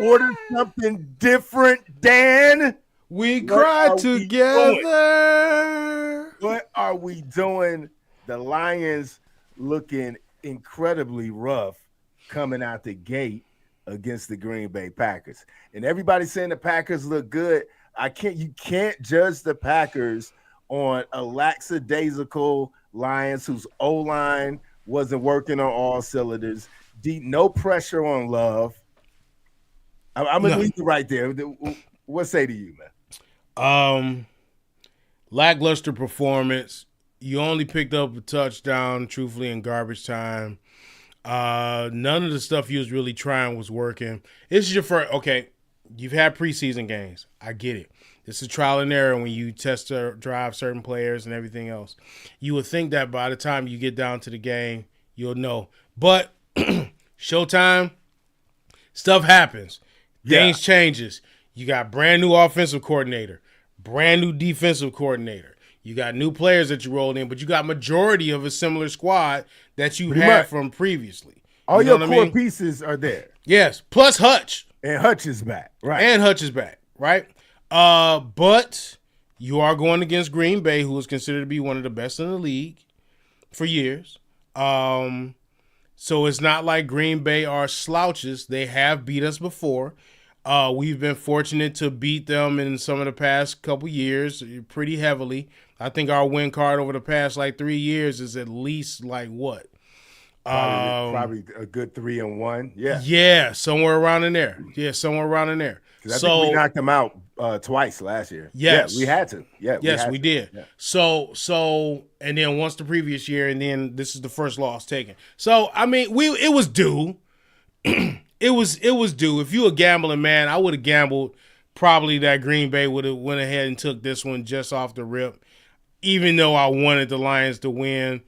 Order something different, Dan. We cried together. What are we doing? The Lions looking incredibly rough coming out the gate against the Green Bay Packers. And everybody's saying the Packers look good. You can't judge the Packers on a lackadaisical Lions whose O line wasn't working on all cylinders. No pressure on Love. I'm gonna No. leave it right there. What say to you, man? Um, lackluster performance. You only picked up a touchdown, truthfully, in garbage time. None of the stuff you was really trying was working. This is your first. Okay, you've had preseason games. I get it. This is trial and error when you test or drive certain players and everything else. You would think that by the time you get down to the game, you'll know. But showtime, stuff happens. Things changes. You got brand new offensive coordinator, brand new defensive coordinator. You got new players that you rolled in, but you got majority of a similar squad that you had from previously. All your core pieces are there. Yes, plus Hutch. And Hutch is back, right? And Hutch is back, right? But you are going against Green Bay, who is considered to be one of the best in the league for years. So it's not like Green Bay are slouches. They have beat us before. We've been fortunate to beat them in some of the past couple years pretty heavily. I think our win card over the past 3 years is at least what? Probably a good 3-1. Yeah. Yeah, somewhere around in there. I think we knocked them out twice last year. Yes. Yeah, we had to. Yeah. Yes, we did. Yeah. So, and then once the previous year, and then this is the first loss taken. So, I mean, it was due. It was due. If you were gambling, man, I would have gambled probably that Green Bay would have went ahead and took this one just off the rip, even though I wanted the Lions to win.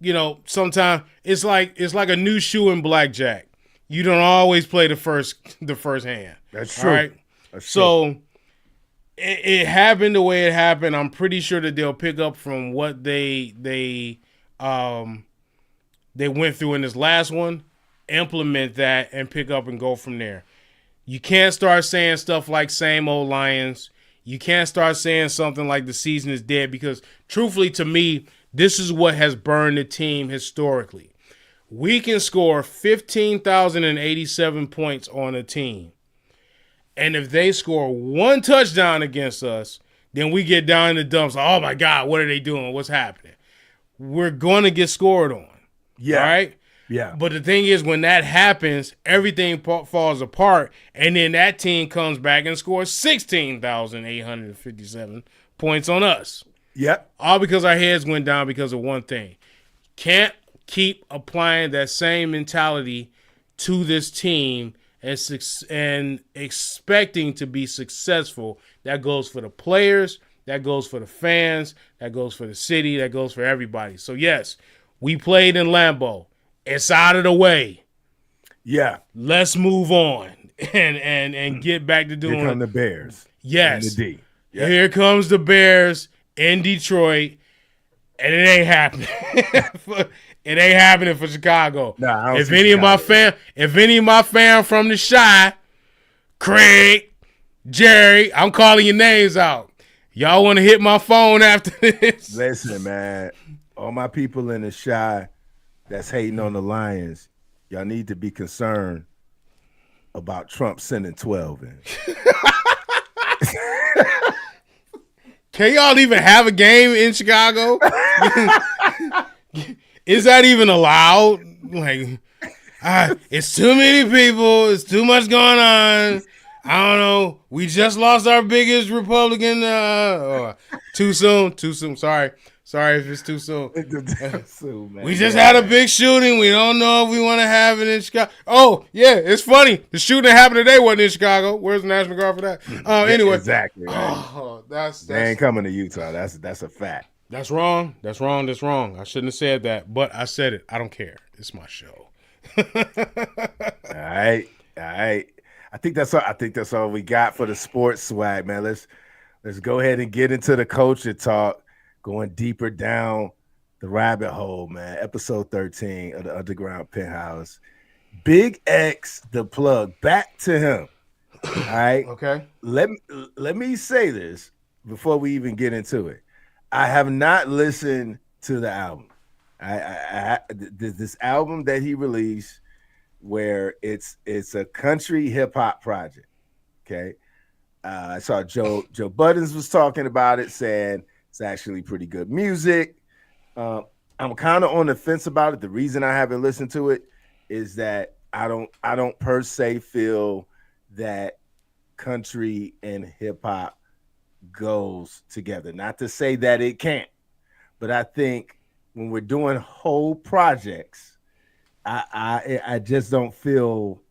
You know, sometimes it's like a new shoe in blackjack. You don't always play the first hand. That's true. All right? So it happened the way it happened. I'm pretty sure that they'll pick up from what they went through in this last one, implement that, and pick up and go from there. You can't start saying stuff like same old Lions. You can't start saying something like the season is dead, because truthfully to me, this is what has burned the team historically. We can score 15,087 points on a team. And if they score one touchdown against us, then we get down in the dumps. Oh, my God, what are they doing? What's happening? We're going to get scored on. Yeah. All right? Yeah. But the thing is, when that happens, everything falls apart, and then that team comes back and scores 16,857 points on us. Yep. All because our heads went down because of one thing. Can't keep applying that same mentality to this team and expecting to be successful. That goes for the players, that goes for the fans, that goes for the city, that goes for everybody. So yes, we played in Lambeau. It's out of the way. Yeah. Let's move on and get back to doing. Here come the Bears. Yes. And the D. Yep. Here comes the Bears in Detroit, and it ain't happening. It ain't happening for Chicago. Nah, I don't if see any Chicago. of my fam from the Chi, Craig, Jerry, I'm calling your names out. Y'all want to hit my phone after this? Listen, man, all my people in the Chi that's hating on the Lions, y'all need to be concerned about Trump sending 12 in. Can y'all even have a game in Chicago? Is that even allowed? It's too many people. It's too much going on. I don't know. We just lost our biggest Republican. Too soon. Sorry if it's too soon. We just had a big shooting. We don't know if we want to have it in Chicago. Oh, yeah, it's funny. The shooting that happened today wasn't in Chicago. Where's the National Guard for that? Anyway. Exactly. Right. Oh, they ain't coming to Utah. That's a fact. That's wrong. I shouldn't have said that, but I said it. I don't care. It's my show. All right. I think that's all we got for the sports swag, man. Let's go ahead and get into the culture talk, going deeper down the rabbit hole, man. Episode 13 of the Underground Penthouse. Big X, the plug. Back to him. All right. Okay. Let me say this before we even get into it. I have not listened to the album. This album that he released, where it's a country hip hop project. Okay, I saw Joe Buttons was talking about it, saying It's actually pretty good music. Uh, I'm kind of on the fence about it. The reason I haven't listened to it is that I don't per se feel that country and hip hop goes together. Not to say that it can't, but I think when we're doing whole projects, I just don't feel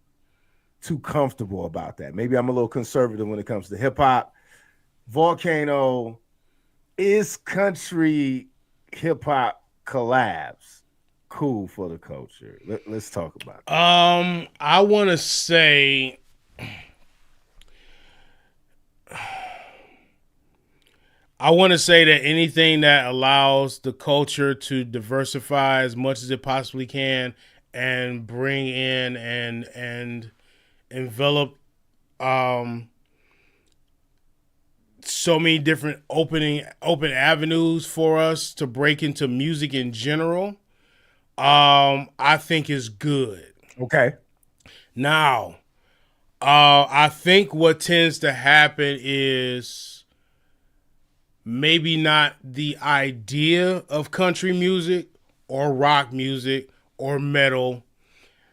too comfortable about that. Maybe I'm a little conservative when it comes to hip hop. Volcano is country hip hop collabs cool for the culture. Let's talk about that. I want to say that anything that allows the culture to diversify as much as it possibly can and bring in and envelop so many different open avenues for us to break into music in general, I think is good. Okay. Now, I think what tends to happen is maybe not the idea of country music or rock music or metal.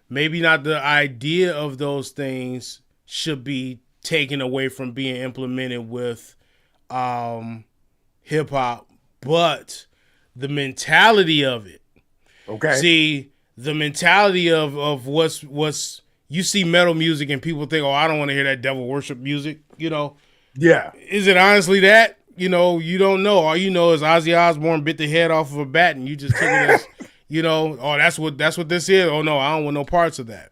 Maybe not the idea of those things should be taken away from being implemented with hip hop, but the mentality of it. Okay. See, the mentality of what's you see metal music and people think, oh, I don't want to hear that devil worship music. Yeah. Is it honestly that? You don't know. All you know is Ozzy Osbourne bit the head off of a bat, and you just took it as, oh, that's what this is. Oh no, I don't want no parts of that.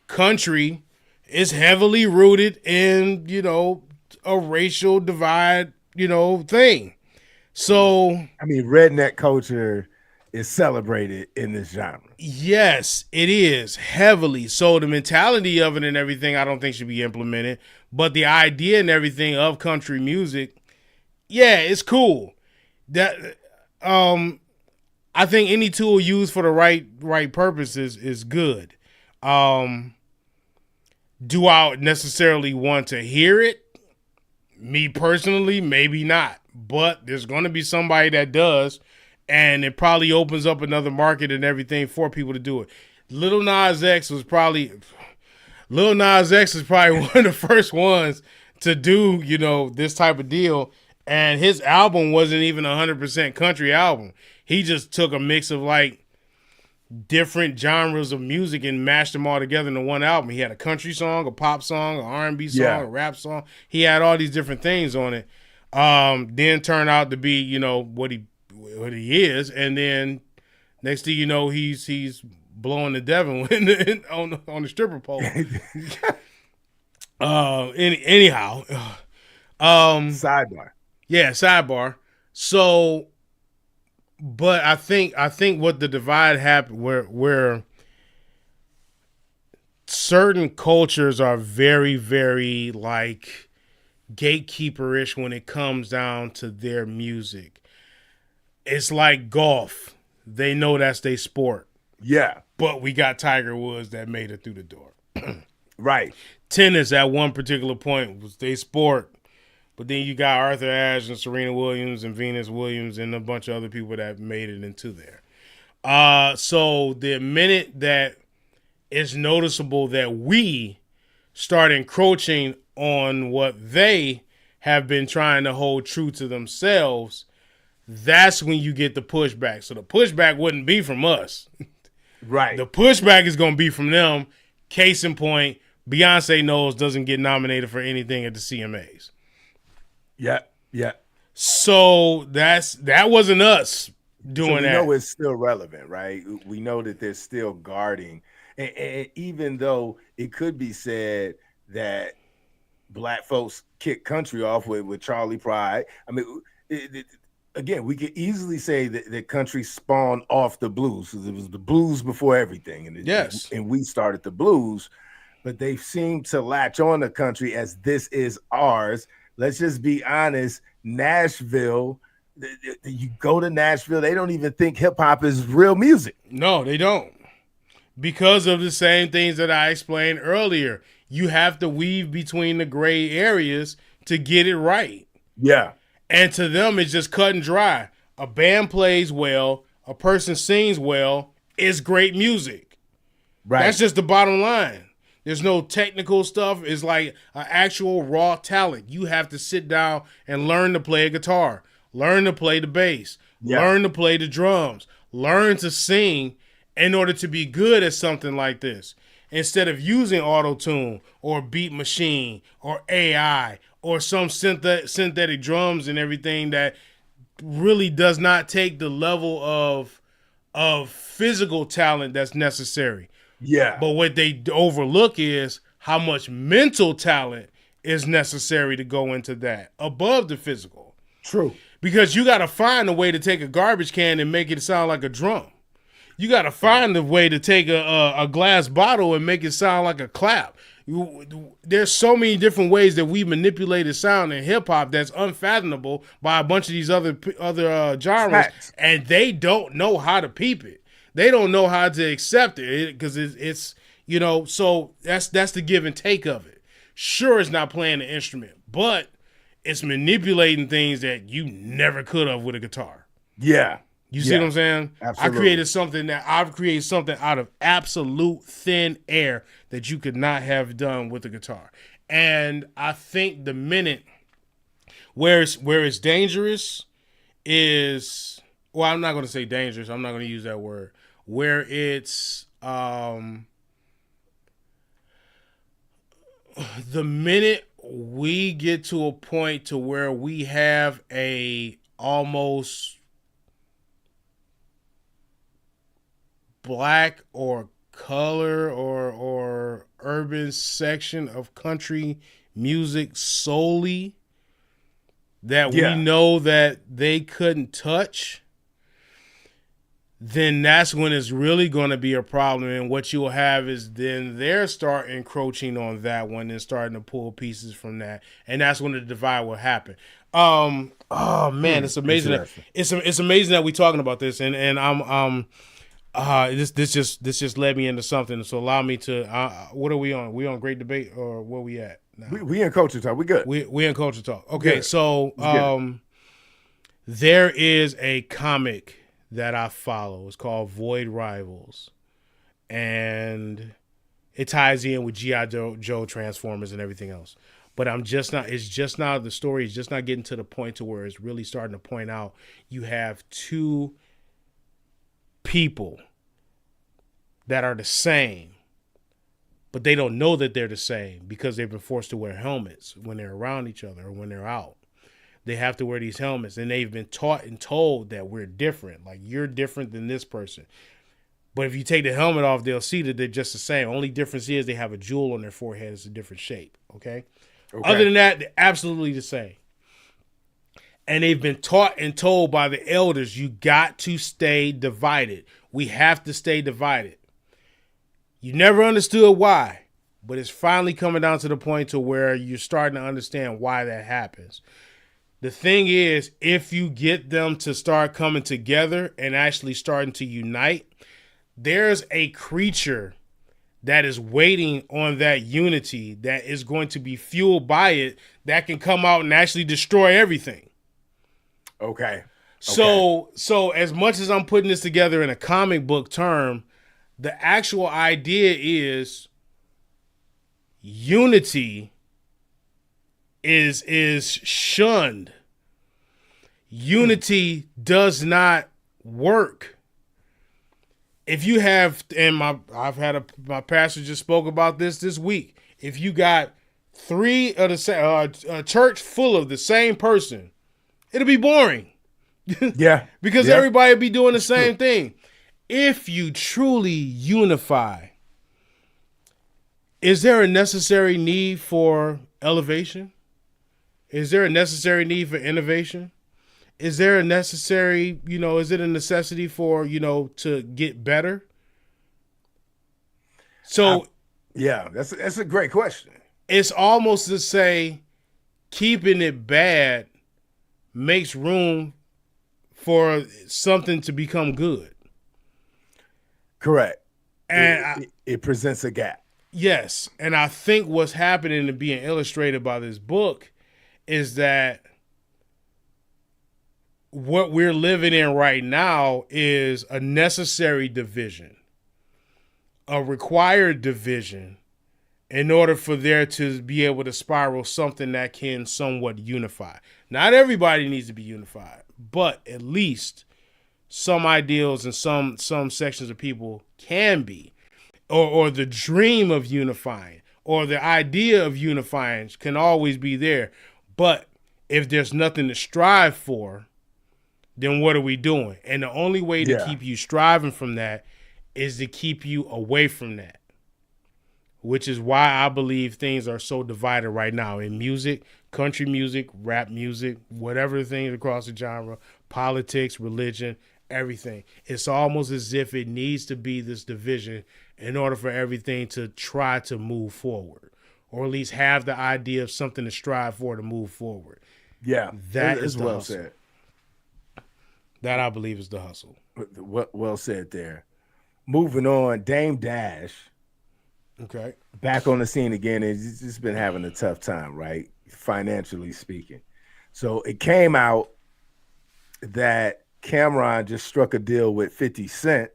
Country is heavily rooted in a racial divide thing. So I mean, redneck culture is celebrated in this genre. yes, it is heavily. So the mentality of it and everything, I don't think should be implemented. But the idea and everything of country music, yeah, it's cool. That I think any tool used for the right purposes is good. Do I necessarily want to hear it? Me personally, maybe not. But there's going to be somebody that does, and it probably opens up another market and everything for people to do it. Lil Nas X is probably one of the first ones to do, this type of deal. And his album wasn't even 100% country album. He just took a mix of like different genres of music and mashed them all together into one album. He had a country song, a pop song, an R&B song, a rap song. He had all these different things on it. Then turned out to be, what he is, and then next thing you know, he's blowing the devil on the stripper pole. Anyhow, Sidebar. yeah, sidebar. So, but I think what the divide happened where certain cultures are very, very like gatekeeperish when it comes down to their music. It's like golf. They know that's their sport. Yeah. But we got Tiger Woods that made it through the door. Right. Tennis at one particular point was their sport. But then you got Arthur Ashe and Serena Williams and Venus Williams and a bunch of other people that made it into there. So the minute that it's noticeable that we start encroaching on what they have been trying to hold true to themselves, that's when you get the pushback. So the pushback wouldn't be from us. Right. The pushback is going to be from them. Case in point, Beyonce Knowles doesn't get nominated for anything at the CMAs. Yeah. Yeah. So that wasn't us doing that. We know it's still relevant, right? We know that they're still guarding. And even though it could be said that black folks kick country off with Charlie Pride, I mean, again, we could easily say that country spawned off the blues. So it was the blues before everything. And yes. And we started the blues, but they seem to latch on to country as this is ours. Let's just be honest. Nashville, you go to Nashville, they don't even think hip hop is real music. No, they don't. Because of the same things that I explained earlier. You have to weave between the gray areas to get it right. Yeah. And to them, it's just cut and dry. A band plays well, a person sings well, it's great music. Right. That's just the bottom line. There's no technical stuff. It's like an actual raw talent. You have to sit down and learn to play a guitar, learn to play the bass, learn to play the drums, learn to sing in order to be good at something like this. Instead of using auto-tune or beat machine or AI or some synthetic drums and everything that really does not take the level of physical talent that's necessary. Yeah. But what they overlook is how much mental talent is necessary to go into that above the physical. True. Because you got to find a way to take a garbage can and make it sound like a drum. You got to find a way to take a glass bottle and make it sound like a clap. There's so many different ways that we manipulated sound in hip hop that's unfathomable by a bunch of these other genres, Facts. and they don't know how to peep it. They don't know how to accept it because it's so that's the give and take of it. Sure, it's not playing the instrument, but it's manipulating things that you never could have with a guitar. Yeah. You see what I'm saying? Absolutely. I've created something out of absolute thin air that you could not have done with a guitar. And I think the minute where it's dangerous is, well, I'm not going to say dangerous. I'm not going to use that word. Where it's the minute we get to a point to where we have a almost black or color or urban section of country music solely that we know that they couldn't touch, then that's when it's really going to be a problem. And what you'll have is then they're start encroaching on that one and starting to pull pieces from that. And that's when the divide will happen. Oh man, it's amazing. It's amazing that we're talking about this. And I'm this just led me into something. So allow me to, what are we on? We on Great Debate or where we at now? We in Culture Talk. We good. We in Culture Talk. Okay. Good. So, there is a comic that I follow. It's called Void Rivals, and it ties in with G.I. Joe Transformers and everything else. But the story is just not getting to the point to where it's really starting to point out you have two people that are the same, but they don't know that they're the same because they've been forced to wear helmets when they're around each other or when they're out. They have to wear these helmets, and they've been taught and told that we're different. Like, you're different than this person. But if you take the helmet off, they'll see that they're just the same. Only difference is they have a jewel on their forehead. It's a different shape, okay? Other than that, they're absolutely the same. And they've been taught and told by the elders, you got to stay divided. We have to stay divided. You never understood why, but it's finally coming down to the point to where you're starting to understand why that happens. The thing is, if you get them to start coming together and actually starting to unite, there's a creature that is waiting on that unity that is going to be fueled by it that can come out and actually destroy everything. Okay. So as much as I'm putting this together in a comic book term, the actual idea is unity is shunned. Unity does not work. If you have, and my pastor just spoke about this week. If you got three of a church full of the same person, it'll be boring. Yeah. Because everybody will be doing the same thing. If you truly unify, is there a necessary need for elevation? Is there a necessary need for innovation? Is there a necessary, is it a necessity for, to get better? So, that's a great question. It's almost to say keeping it bad makes room for something to become good. Correct. And it presents a gap. Yes. And I think what's happening and being illustrated by this book is that what we're living in right now is a necessary division, a required division, in order for there to be able to spiral something that can somewhat unify. Not everybody needs to be unified, but at least some ideals and some sections of people can be, or the dream of unifying, or the idea of unifying can always be there. But if there's nothing to strive for, then what are we doing? And the only way to keep you striving from that is to keep you away from that, which is why I believe things are so divided right now in music, country music, rap music, whatever the things across the genre, politics, religion, everything. It's almost as if it needs to be this division in order for everything to try to move forward, or at least have the idea of something to strive for to move forward. Yeah, that is well hustle. said. That I believe is the hustle. Well said there. Moving on, Dame Dash. Okay. Back on the scene again. He's just been having a tough time, right? Financially speaking. So it came out that Cameron just struck a deal with 50 Cent.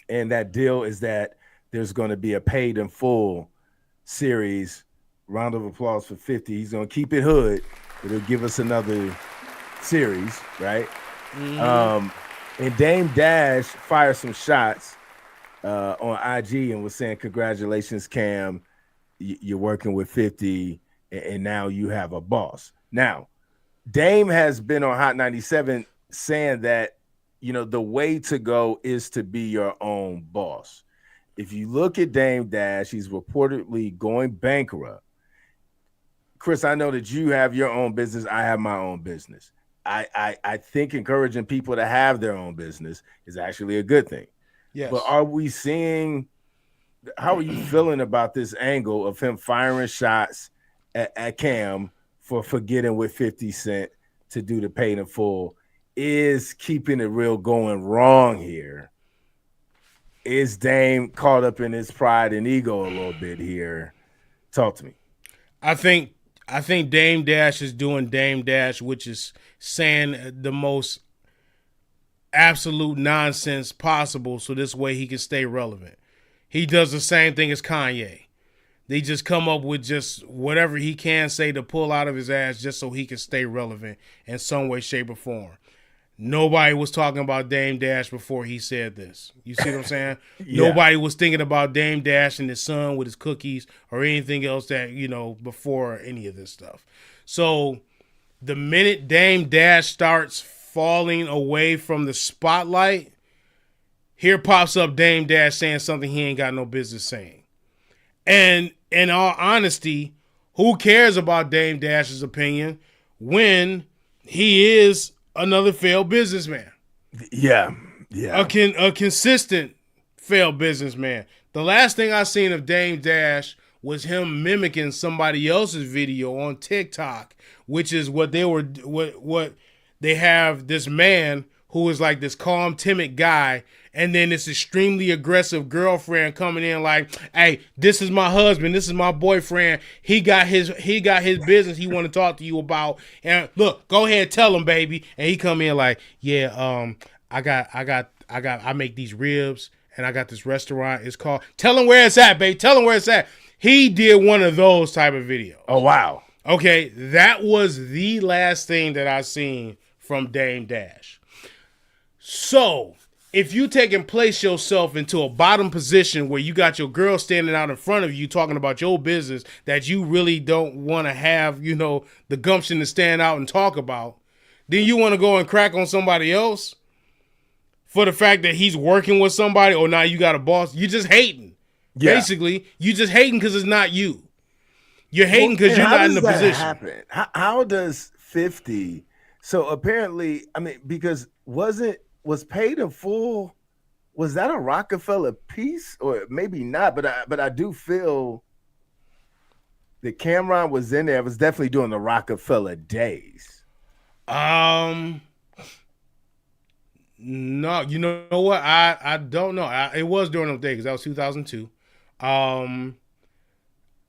And that deal is that there's going to be a paid in full series. Round of applause for 50. He's going to keep it hood. It'll give us another series, right? Mm-hmm. And Dame Dash fired some shots on IG and was saying, congratulations, Cam. You're working with 50, and now you have a boss. Now, Dame has been on Hot 97 saying that, the way to go is to be your own boss. If you look at Dame Dash, he's reportedly going bankrupt. Chris, I know that you have your own business. I have my own business. I think encouraging people to have their own business is actually a good thing. Yes. But how are you feeling about this angle of him firing shots at Cam for getting with 50 Cent to do the paid in full? Is keeping it real going wrong here? Is Dame caught up in his pride and ego a little bit here? Talk to me. I think Dame Dash is doing Dame Dash, which is saying the most absolute nonsense possible so this way he can stay relevant. He does the same thing as Kanye. They just come up with just whatever he can say to pull out of his ass just so he can stay relevant in some way, shape, or form. Nobody was talking about Dame Dash before he said this. You see what I'm saying? Yeah. Nobody was thinking about Dame Dash and his son with his cookies or anything else that, before any of this stuff. So the minute Dame Dash starts falling away from the spotlight, here pops up Dame Dash saying something he ain't got no business saying. And in all honesty, who cares about Dame Dash's opinion when he is another failed businessman? Yeah. A consistent failed businessman. The last thing I seen of Dame Dash was him mimicking somebody else's video on TikTok, which is what they have this man who is like this calm, timid guy, and then this extremely aggressive girlfriend coming in like, hey, this is my husband, this is my boyfriend. He got his business he want to talk to you about. And look, go ahead, tell him, baby. And he come in like, yeah, I make these ribs and I got this restaurant. It's called, tell him where it's at, baby. Tell him where it's at. He did one of those type of videos. Oh, wow. Okay, that was the last thing that I seen from Dame Dash. So, if you take and place yourself into a bottom position where you got your girl standing out in front of you talking about your business that you really don't want to have, the gumption to stand out and talk about, then you want to go and crack on somebody else for the fact that he's working with somebody, or now you got a boss. You're just hating. Yeah. Basically, you just hating because it's not you. You're hating because you're not in the position. Happen? How does 50? So apparently, because was paid in full, was that a Rockefeller piece or maybe not? But I do feel that Cameron was in there. It was definitely during the Rockefeller days. No, you know what? I don't know. It was during those days because that was 2002.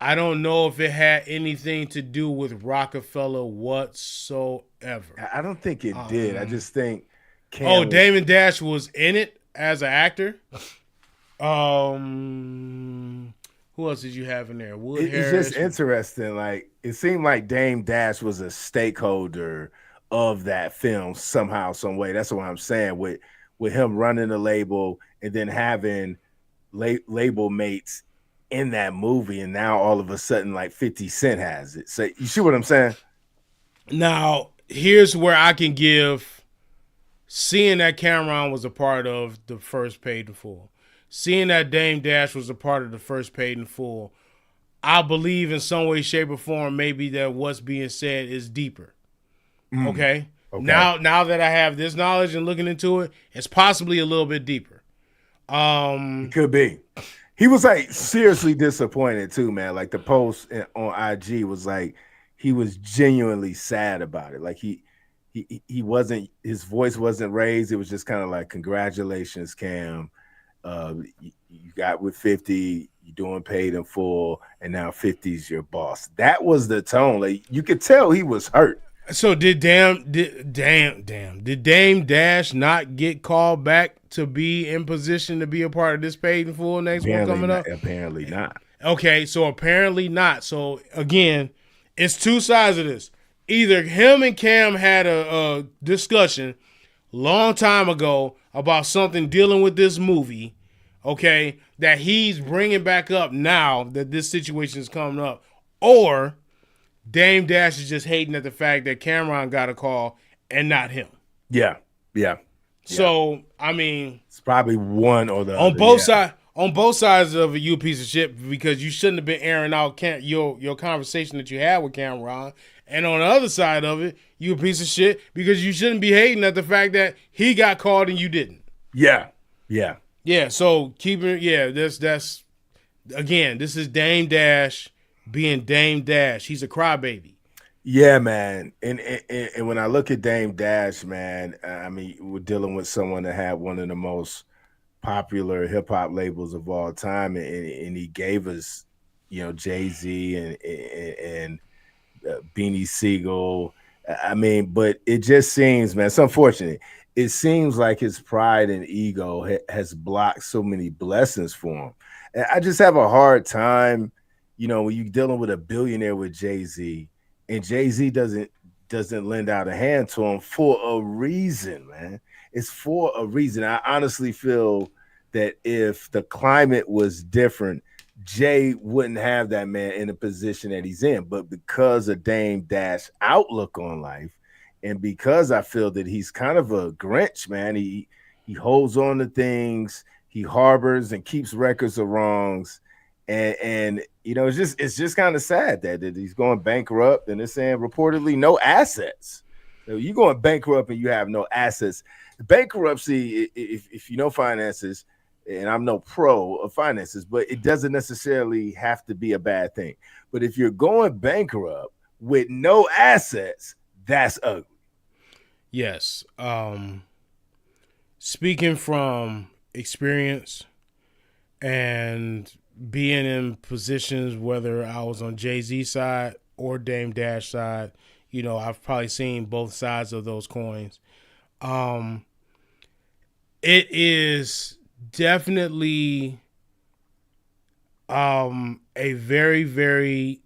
I don't know if it had anything to do with Rockefeller whatsoever. I don't think it did. I just think Oh, Cam was. Damon Dash was in it as an actor. Who else did you have in there? Wood It's just Harris. interesting. Like it seemed like Dame Dash was a stakeholder of that film somehow, some way. That's what I'm saying. With him running the label and then having label mates in that movie, and now all of a sudden, like 50 Cent has it. So you see what I'm saying? Now, here's where I can give seeing that Cameron was a part of the first Paid in Full. Seeing that Dame Dash was a part of the first Paid in Full. I believe in some way, shape, or form, maybe that what's being said is deeper. Okay? Okay. Now that I have this knowledge and looking into it, it's possibly a little bit deeper. It could be. He was like seriously disappointed too, man. Like the post on IG was like he was genuinely sad about it. Like he wasn't, his voice wasn't raised. It was just kind of like, congratulations, Cam. You got with 50, you doing Paid in Full, and now 50's your boss. That was the tone. Like you could tell he was hurt. So did Dame Dash not get called back to be in position to be a part of this Paid in Full next one coming up? Apparently not. Okay, so apparently not. So again, it's two sides of this. Either him and Cam had a discussion long time ago about something dealing with this movie, okay, that he's bringing back up now that this situation is coming up, or Dame Dash is just hating at the fact that Cameron got a call and not him. Yeah. So I mean, it's probably one or the on other. both sides. On both sides of it, you a piece of shit because you shouldn't have been airing out your conversation that you had with Cameron. And on the other side of it, you a piece of shit because you shouldn't be hating at the fact that he got called and you didn't. Yeah. Yeah. So that's again, this is Dame Dash being Dame Dash. He's a crybaby. Yeah, man. And when I look at Dame Dash, man, I mean, we're dealing with someone that had one of the most popular hip hop labels of all time, and he gave us, Jay-Z and Beanie Siegel. I mean, but it just seems, man, it's unfortunate. It seems like his pride and ego has blocked so many blessings for him. And I just have a hard time, when you're dealing with a billionaire with Jay-Z, and Jay-Z doesn't lend out a hand to him for a reason, man. It's for a reason. I honestly feel that if the climate was different, Jay wouldn't have that man in the position that he's in. But because of Dame Dash outlook on life, and because I feel that he's kind of a Grinch, man, he holds on to things, he harbors and keeps records of wrongs. And it's just kind of sad that he's going bankrupt, and they're saying reportedly no assets. So you're going bankrupt and you have no assets. Bankruptcy, if you know finances, and I'm no pro of finances, but it doesn't necessarily have to be a bad thing. But if you're going bankrupt with no assets, that's ugly. Yes. Speaking from experience and being in positions, whether I was on Jay-Z side or Dame Dash side, I've probably seen both sides of those coins. It is definitely a very, very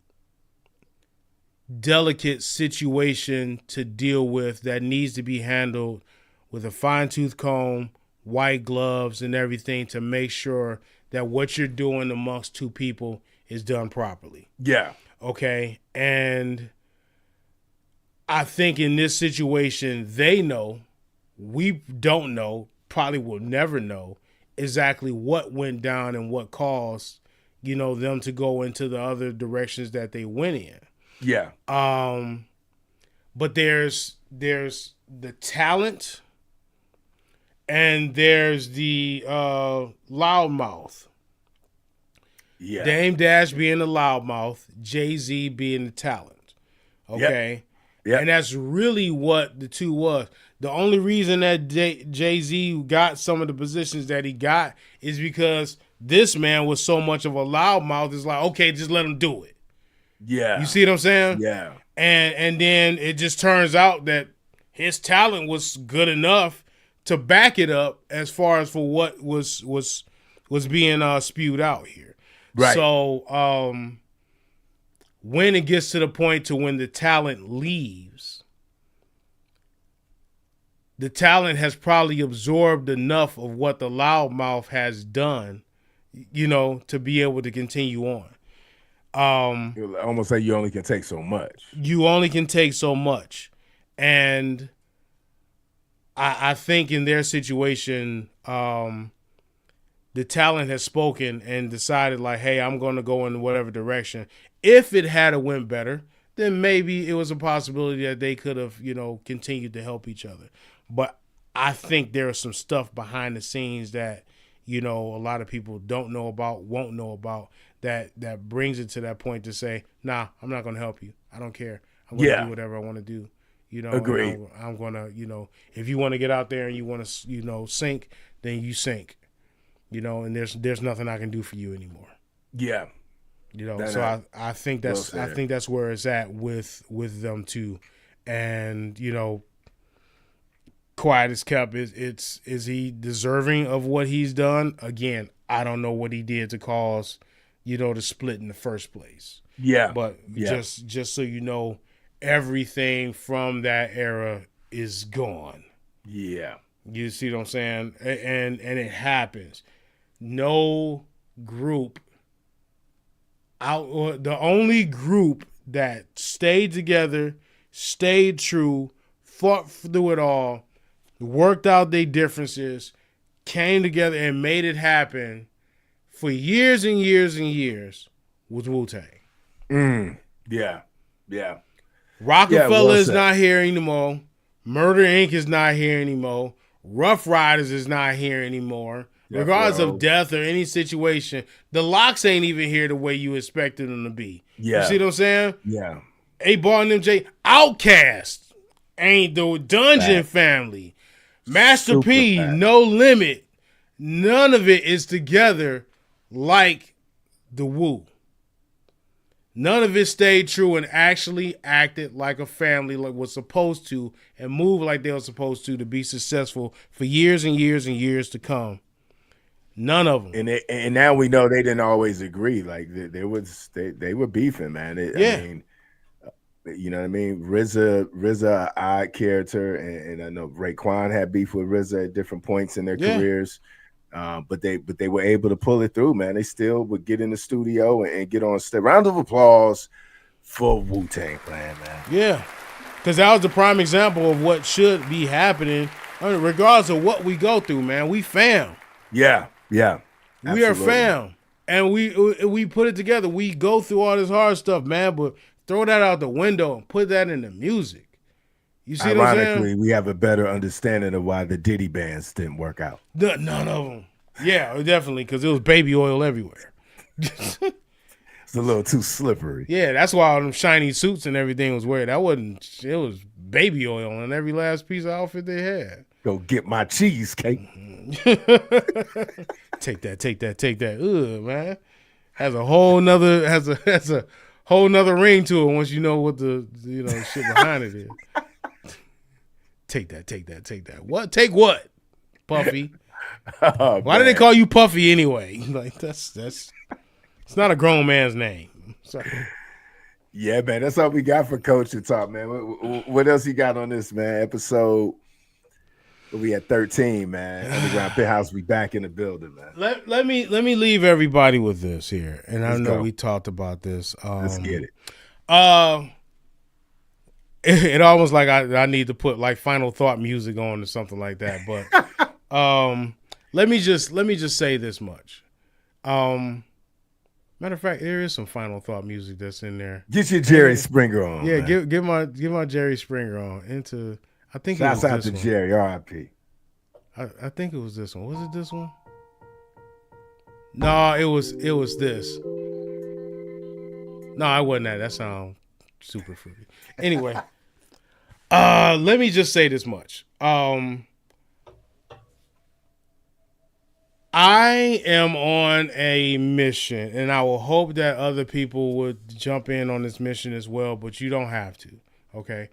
delicate situation to deal with that needs to be handled with a fine-tooth comb, white gloves, and everything to make sure that what you're doing amongst two people is done properly. Yeah. Okay. And I think in this situation, they know, we don't know, probably will never know exactly what went down and what caused, them to go into the other directions that they went in. Yeah. But there's the talent and there's the loudmouth. Yeah. Dame Dash being the loudmouth, Jay-Z being the talent. Okay? Yep. And that's really what the two was. The only reason that Jay-Z got some of the positions that he got is because This man was so much of a loudmouth. It's like, okay, just let him do it. Yeah. You see what I'm saying? Yeah. And then it just turns out that his talent was good enough to back it up as far as for what was being spewed out here. Right. So when it gets to the point to when the talent leaves, the talent has probably absorbed enough of what the loudmouth has done, to be able to continue on. Almost like you only can take so much. You only can take so much. And I think in their situation, the talent has spoken and decided like, hey, I'm going to go in whatever direction. If it had went better, then maybe it was a possibility that they could have, continued to help each other. But I think there is some stuff behind the scenes that, a lot of people don't know about, won't know about, that brings it to that point to say, nah, I'm not going to help you. I don't care. I'm going to do whatever I want to do. Agreed. I'm going to, if you want to get out there and you want to, sink, then you sink. And there's nothing I can do for you anymore. Yeah. I think that's where it's at with them too. And, quiet as kept, is he deserving of what he's done? Again, I don't know what he did to cause, the split in the first place. Yeah. But just so you know, everything from that era is gone. Yeah. You see what I'm saying? And it happens. No group the only group that stayed together, stayed true, fought through it all, worked out their differences, came together and made it happen for years and years and years was Wu-Tang. Yeah. Yeah. Rockefeller is not here anymore. Murder Inc. is not here anymore. Rough Riders is not here anymore. Regardless of death or any situation, the Locks ain't even here the way you expected them to be. Yeah. You see what I'm saying? Yeah. A-Ball and MJ. Outkast ain't the Dungeon Family. Master P, No Limit. None of it is together like the Wu. None of it stayed true and actually acted like a family like was supposed to and moved like they were supposed to be successful for years and years and years to come. None of them. And now we know they didn't always agree. Like they were beefing, man. I mean, you know what I mean? RZA, odd character, and I know Raekwon had beef with RZA at different points in their careers. But they were able to pull it through, man. They still would get in the studio and get on stage. Round of applause for Wu-Tang Clan, man. Yeah, because that was the prime example of what should be happening, regardless of what we go through, man. We fam. Yeah, yeah. We are fam, and we put it together. We go through all this hard stuff, man, but throw that out the window and put that in the music. You see what I'm saying? Ironically, we have a better understanding of why the Diddy bands didn't work out. None of them. Yeah, definitely, because it was baby oil everywhere. It's a little too slippery. Yeah, that's why all them shiny suits and everything was weird. It was baby oil in every last piece of outfit they had. Go get my cheesecake. Take that. Ugh, man. Has a whole nother ring to it once you know what the shit behind it is. Take that. What? Take what? Puffy. Oh, why do they call you Puffy anyway? Like that's it's not a grown man's name. Sorry. Yeah, man. That's all we got for Culture Talk, man. What else you got on this, man? Episode we at 13, man. Underground Penthouse, we back in the building, man. Let me leave everybody with this here. And I know we talked about this. Let's get it. It almost like I need to put like final thought music on or something like that. But let me just say this much. Matter of fact, there is some final thought music that's in there. Get your Jerry Springer on. Yeah, man. get my Jerry Springer on. I think Shouts it was out this to one. Jerry, R.I.P. I think it was this one. Was it this one? No, it was this. No, it wasn't that. That sounds super fruity. Anyway, let me just say this much. I am on a mission, and I will hope that other people would jump in on this mission as well, but you don't have to. Okay.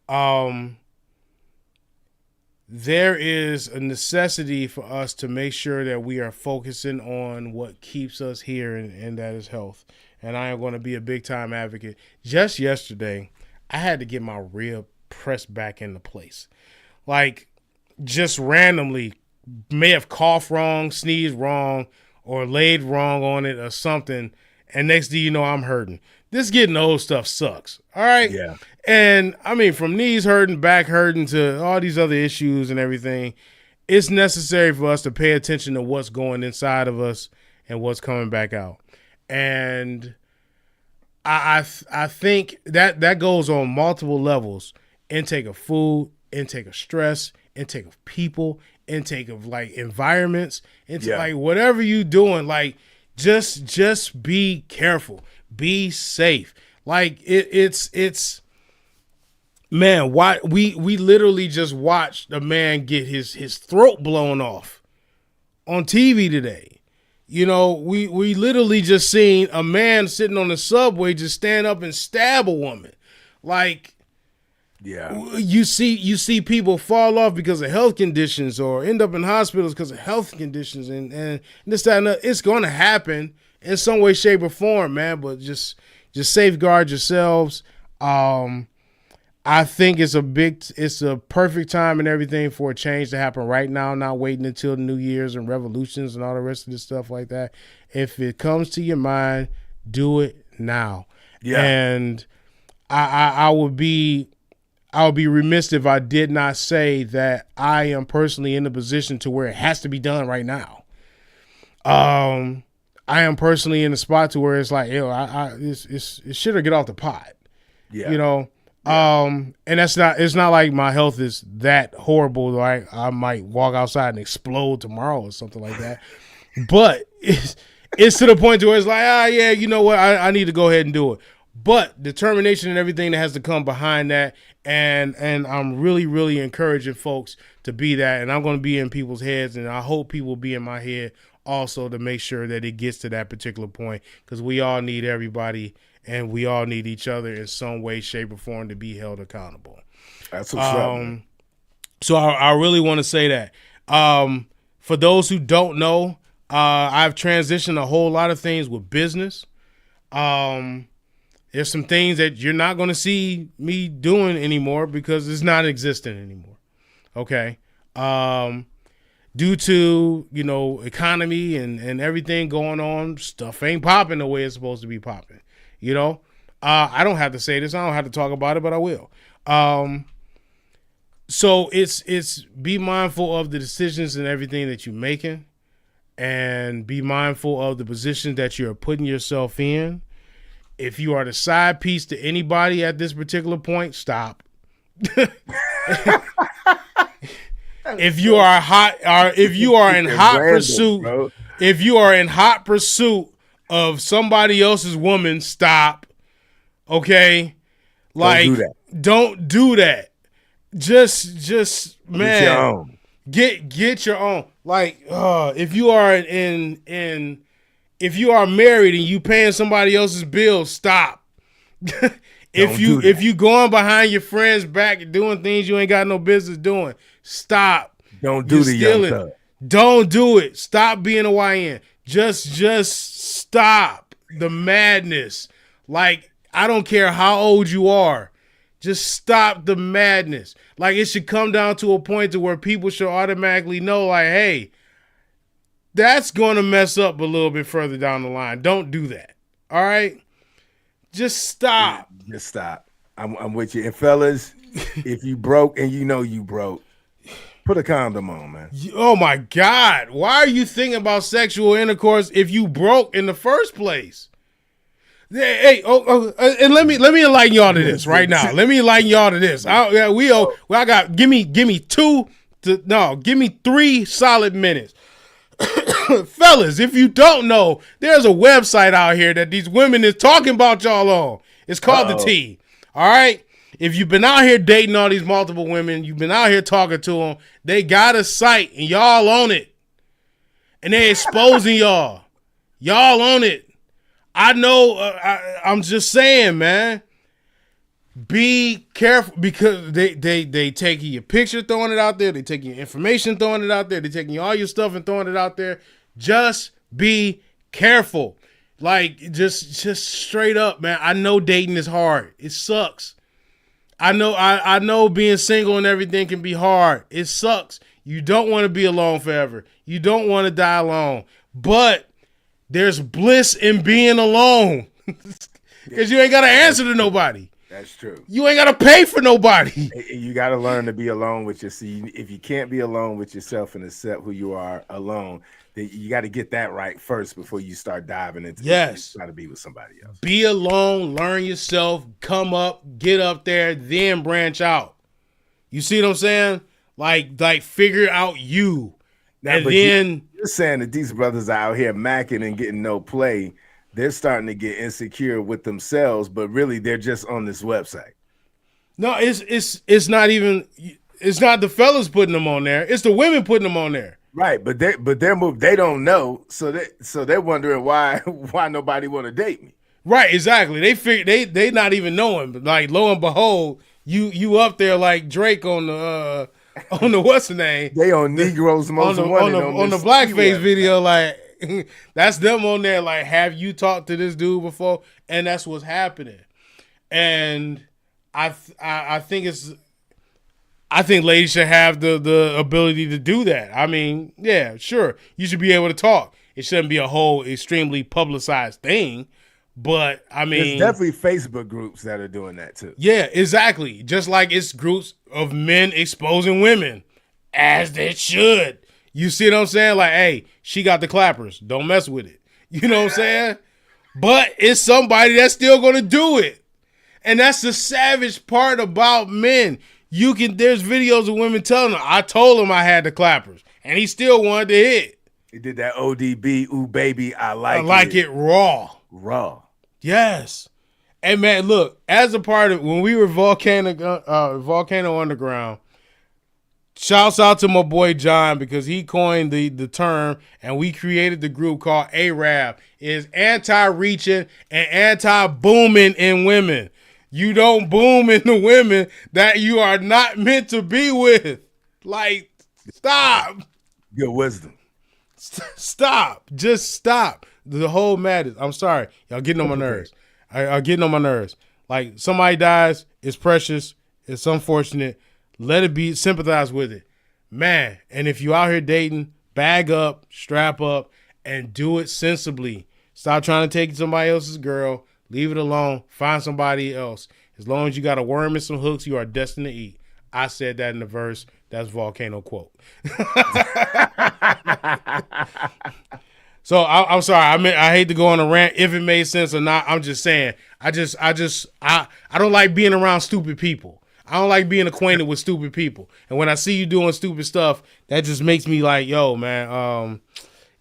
Um, there is a necessity for us to make sure that we are focusing on what keeps us here, and that is health. And I am going to be a big time advocate. Just yesterday, I had to get my rib pressed back into place. Like, just randomly, may have coughed wrong, sneezed wrong, or laid wrong on it or something. And next thing you know, I'm hurting. This getting old stuff sucks. All right. Yeah. And I mean, from knees hurting, back hurting to all these other issues and everything, it's necessary for us to pay attention to what's going inside of us and what's coming back out. And I think that goes on multiple levels: intake of food, intake of stress, intake of people, intake of like environments, like whatever you doing, like just be careful, be safe. Like it's man, why we literally just watched a man get his throat blown off on TV today. You know, we literally just seen a man sitting on the subway just stand up and stab a woman. Like, yeah, you see people fall off because of health conditions or end up in hospitals because of health conditions and this, that, and that. It's going to happen in some way, shape, or form, man. But just safeguard yourselves. I think it's a perfect time and everything for a change to happen right now, not waiting until New Year's and revolutions and all the rest of this stuff like that. If it comes to your mind, do it now. Yeah. And I would be remiss if I did not say that I am personally in the position to where it has to be done right now. I am personally in the spot to where it's like, yo, it should get off the pot. Yeah. You know. And it's not like my health is that horrible. Like I might walk outside and explode tomorrow or something like that. But it's to the point to where it's like, yeah, you know what? I need to go ahead and do it. But determination and everything that has to come behind that. And I'm really, really encouraging folks to be that. And I'm going to be in people's heads. And I hope people will be in my head also to make sure that it gets to that particular point, because we all need everybody. And we all need each other in some way, shape, or form to be held accountable. That's what's up. So I really want to say that. For those who don't know, I've transitioned a whole lot of things with business. There's some things that you're not going to see me doing anymore because it's not existent anymore. Okay. Due to, economy and everything going on, stuff ain't popping the way it's supposed to be popping. You know, I don't have to say this. I don't have to talk about it, but I will. So it's be mindful of the decisions and everything that you're making, and be mindful of the position that you're putting yourself in. If you are the side piece to anybody at this particular point, stop. If you are in hot pursuit of somebody else's woman, stop. Okay? Like, don't do that. Just man, get your own. Like, if you are if you are married and you paying somebody else's bills, stop. If you going behind your friend's back and doing things you ain't got no business doing, stop. Don't do the young thug. Don't do it. Stop being a YN. Just stop the madness. Like, I don't care how old you are. Just stop the madness. Like, it should come down to a point to where people should automatically know, like, hey, that's going to mess up a little bit further down the line. Don't do that. All right? Just stop. Just stop. I'm with you. And fellas, if you broke and you know you broke, put a condom on, man. Oh my God. Why are you thinking about sexual intercourse if you broke in the first place? Hey, and let me enlighten y'all to this right now. Let me enlighten y'all to this. Give me 3 solid minutes. Fellas, if you don't know, there's a website out here that these women is talking about y'all on. It's called The T. All right? If you've been out here dating all these multiple women, you've been out here talking to them, they got a site and y'all on it. and they exposing y'all. Y'all on it. I know. I'm just saying, man. Be careful because they taking your picture, throwing it out there. They taking your information, throwing it out there. They taking all your stuff and throwing it out there. Just be careful. Like just straight up, man. I know dating is hard. It sucks. I know being single and everything can be hard. It sucks. You don't want to be alone forever. You don't want to die alone. But there's bliss in being alone. Because you ain't got to answer to nobody. That's true. You ain't got to pay for nobody. You got to learn to be alone with yourself. If you can't be alone with yourself and accept who you are alone, then you got to get that right first before you start diving into trying to be with somebody else. Be alone, learn yourself, come up, get up there, then branch out. You see what I'm saying? Like figure out you. Now, and then you're saying that these brothers are out here macking and getting no play. They're starting to get insecure with themselves, but really they're just on this website. No, it's not even. It's not the fellas putting them on there. It's the women putting them on there. Right, but they're moved. They don't know, so they're wondering why nobody want to date me. Right, exactly. They figure they not even knowing. But like lo and behold, you up there like Drake on the what's the name? They on Negroes most wanted on the blackface video like. That's them on there. Like, have you talked to this dude before? And that's what's happening. And I think ladies should have the ability to do that. I mean, yeah, sure, you should be able to talk. It shouldn't be a whole extremely publicized thing. But I mean, there's definitely Facebook groups that are doing that too. Yeah, exactly. Just like it's groups of men exposing women, as they should. You see what I'm saying? Like, hey, she got the clappers. Don't mess with it. You know what I'm saying? But it's somebody that's still going to do it. And that's the savage part about men. There's videos of women telling them, I told him I had the clappers. And he still wanted to hit. He did that ODB, ooh, baby, I like it raw. Raw. Yes. And man, look, as a part of, when we were Volcano Underground, shouts out to my boy John because he coined the term and we created the group called ARAB. Is anti-reaching and anti-booming in women. You don't boom into women that you are not meant to be with. Like, stop. Good wisdom. Stop. Just stop. The whole madness. I'm sorry. Y'all getting on my nerves. I'm getting on my nerves. Like, somebody dies. It's precious. It's unfortunate. Let it be, sympathize with it. Man, and if you out here dating, bag up, strap up, and do it sensibly. Stop trying to take somebody else's girl. Leave it alone. Find somebody else. As long as you got a worm and some hooks, you are destined to eat. I said that in the verse. That's Volcano quote. So I'm sorry. I hate to go on a rant if it made sense or not. I'm just saying. I don't like being around stupid people. I don't like being acquainted with stupid people. And when I see you doing stupid stuff, that just makes me like, yo, man,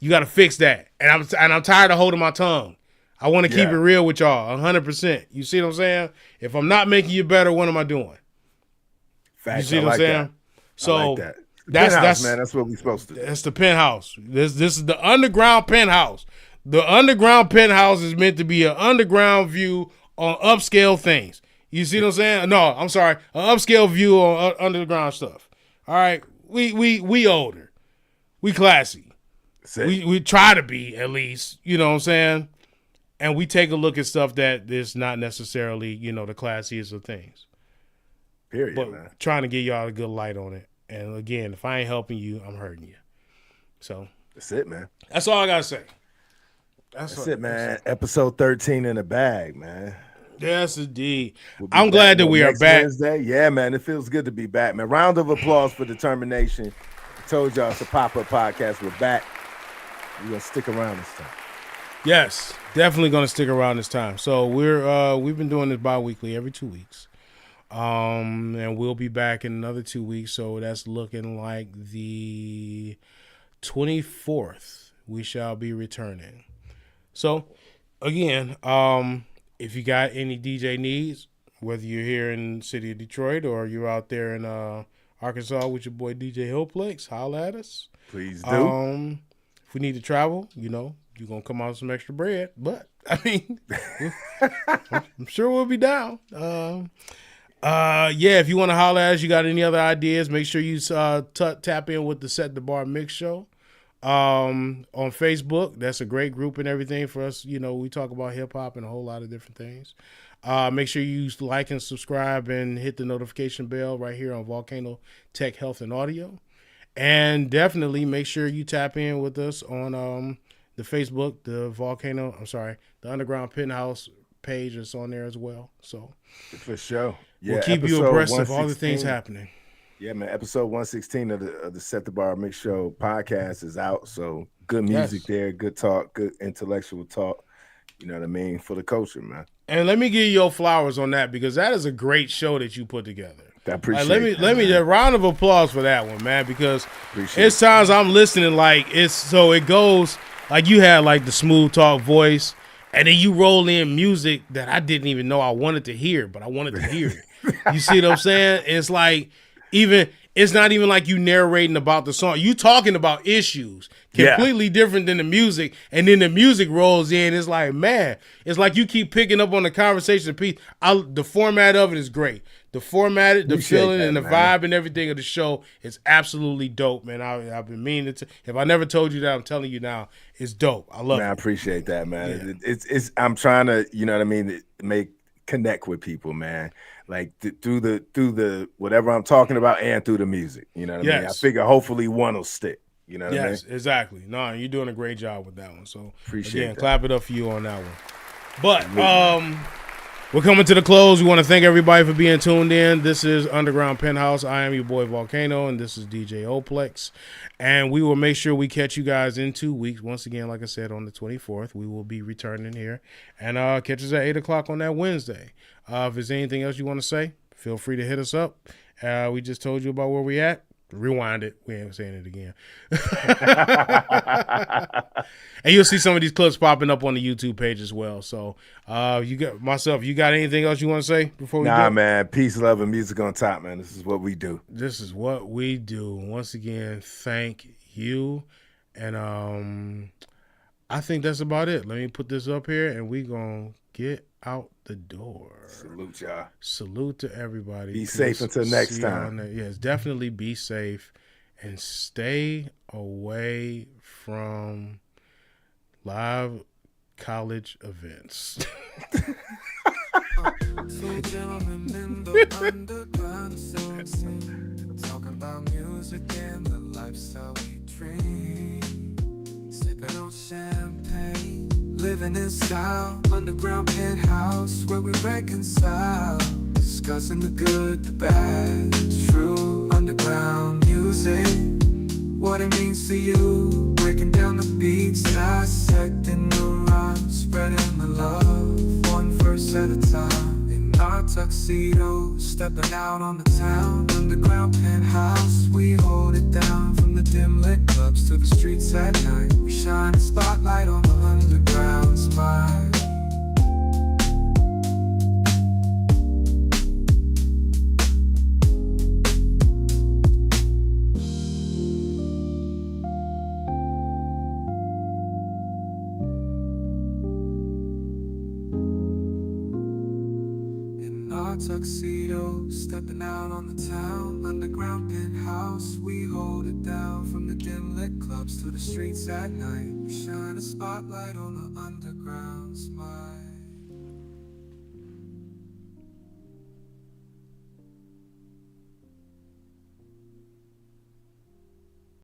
you got to fix that. And I'm tired of holding my tongue. I want to keep it real with y'all, 100%. You see what I'm saying? If I'm not making you better, what am I doing? Facts. You see what I'm saying? That. So I like that. That's man. That's what we're supposed to do. That's the Penthouse. This is the underground Penthouse. The underground Penthouse is meant to be an underground view on upscale things. You see what I'm saying? No, I'm sorry. An upscale view on underground stuff. All right, we older, we classy. We try to be at least. You know what I'm saying? And we take a look at stuff that is not necessarily the classiest of things. Period. But man. Trying to get y'all a good light on it. And again, if I ain't helping you, I'm hurting you. So that's it, man. That's all I gotta say. That's it, man. Episode 13 in the bag, man. Yes, indeed. I'm glad that we are back. Wednesday. Yeah, man. It feels good to be back, man. Round of applause for determination. I told y'all it's a pop-up podcast. We're back. We're gonna stick around this time. Yes, definitely gonna stick around this time. So we've been doing this bi-weekly every 2 weeks. And we'll be back in another 2 weeks. So that's looking like the 24th. We shall be returning. So again, if you got any DJ needs, whether you're here in the city of Detroit or you're out there in Arkansas with your boy DJ Hillplex, holla at us. Please do. if we need to travel, you know, you're gonna come out with some extra bread. But I mean, I'm sure we'll be down. Yeah, if you want to holler at us, you got any other ideas, make sure you tap in with the Set the Bar Mix Show on Facebook. That's a great group and everything for us. You know, we talk about hip hop and a whole lot of different things. Make sure you like and subscribe and hit the notification bell right here on Volcano Tech Health and Audio. And definitely make sure you tap in with us on the Facebook, the Underground Penthouse page is on there as well. So for sure. Yeah, we'll keep you abreast of all the things happening. Yeah, man. Episode 116 of the Set the Bar Mix Show podcast is out. So good music there, good talk, good intellectual talk. You know what I mean? For the culture, man. And let me give you your flowers on that because that is a great show that you put together. I appreciate it. Let me a round of applause for that one, man, because it's times I'm listening like it goes like you had like the smooth talk voice, and then you roll in music that I didn't even know I wanted to hear, but I wanted to hear it. You see what I'm saying? It's like it's not even like you narrating about the song. You talking about issues completely different than the music, and then the music rolls in. It's like, man, it's like you keep picking up on the conversation piece. The format of it is great. The format, the feeling, and the vibe and everything of the show is absolutely dope, man. I've been meaning to. If I never told you that, I'm telling you now, it's dope. I love it. I appreciate that, man. Yeah. It's. I'm trying to, you know what I mean, connect with people, man. Like through the whatever I'm talking about and through the music. You know what I mean? I figure hopefully one will stick. You know what I mean? Yes, exactly. No, you're doing a great job with that one. So appreciate that. Clap it up for you on that one. But we're coming to the close. We want to thank everybody for being tuned in. This is Underground Penthouse. I am your boy Volcano, and this is DJ Oplex. And we will make sure we catch you guys in 2 weeks. Once again, like I said, on the 24th, we will be returning here. And catch us at 8 o'clock on that Wednesday. If there's anything else you want to say, feel free to hit us up. We just told you about where we at. Rewind it. We ain't saying it again. And you'll see some of these clips popping up on the YouTube page as well. So you got anything else you want to say before we go? Nah, man. Peace, love, and music on top, man. This is what we do. This is what we do. Once again, thank you. And I think that's about it. Let me put this up here and we gonna get out the door. Salute y'all. Salute to everybody. Be safe until next time. Yes, definitely be safe and stay away from live college events. Two gentlemen in the underground scene, talking about music and the lifestyle we dream, sipping on champagne, living in style, underground penthouse where we reconcile, discussing the good, the bad, true underground music, what it means to you, breaking down the beats, dissecting the rhymes, spreading the love, one verse at a time. In our tuxedo, stepping out on the town, underground penthouse, we hold it down. From the dim lit clubs to the streets at night, we shine a spotlight on the underground spine. Tuxedo, stepping out on the town, underground penthouse, we hold it down. From the dim lit clubs to the streets at night, we shine a spotlight on the under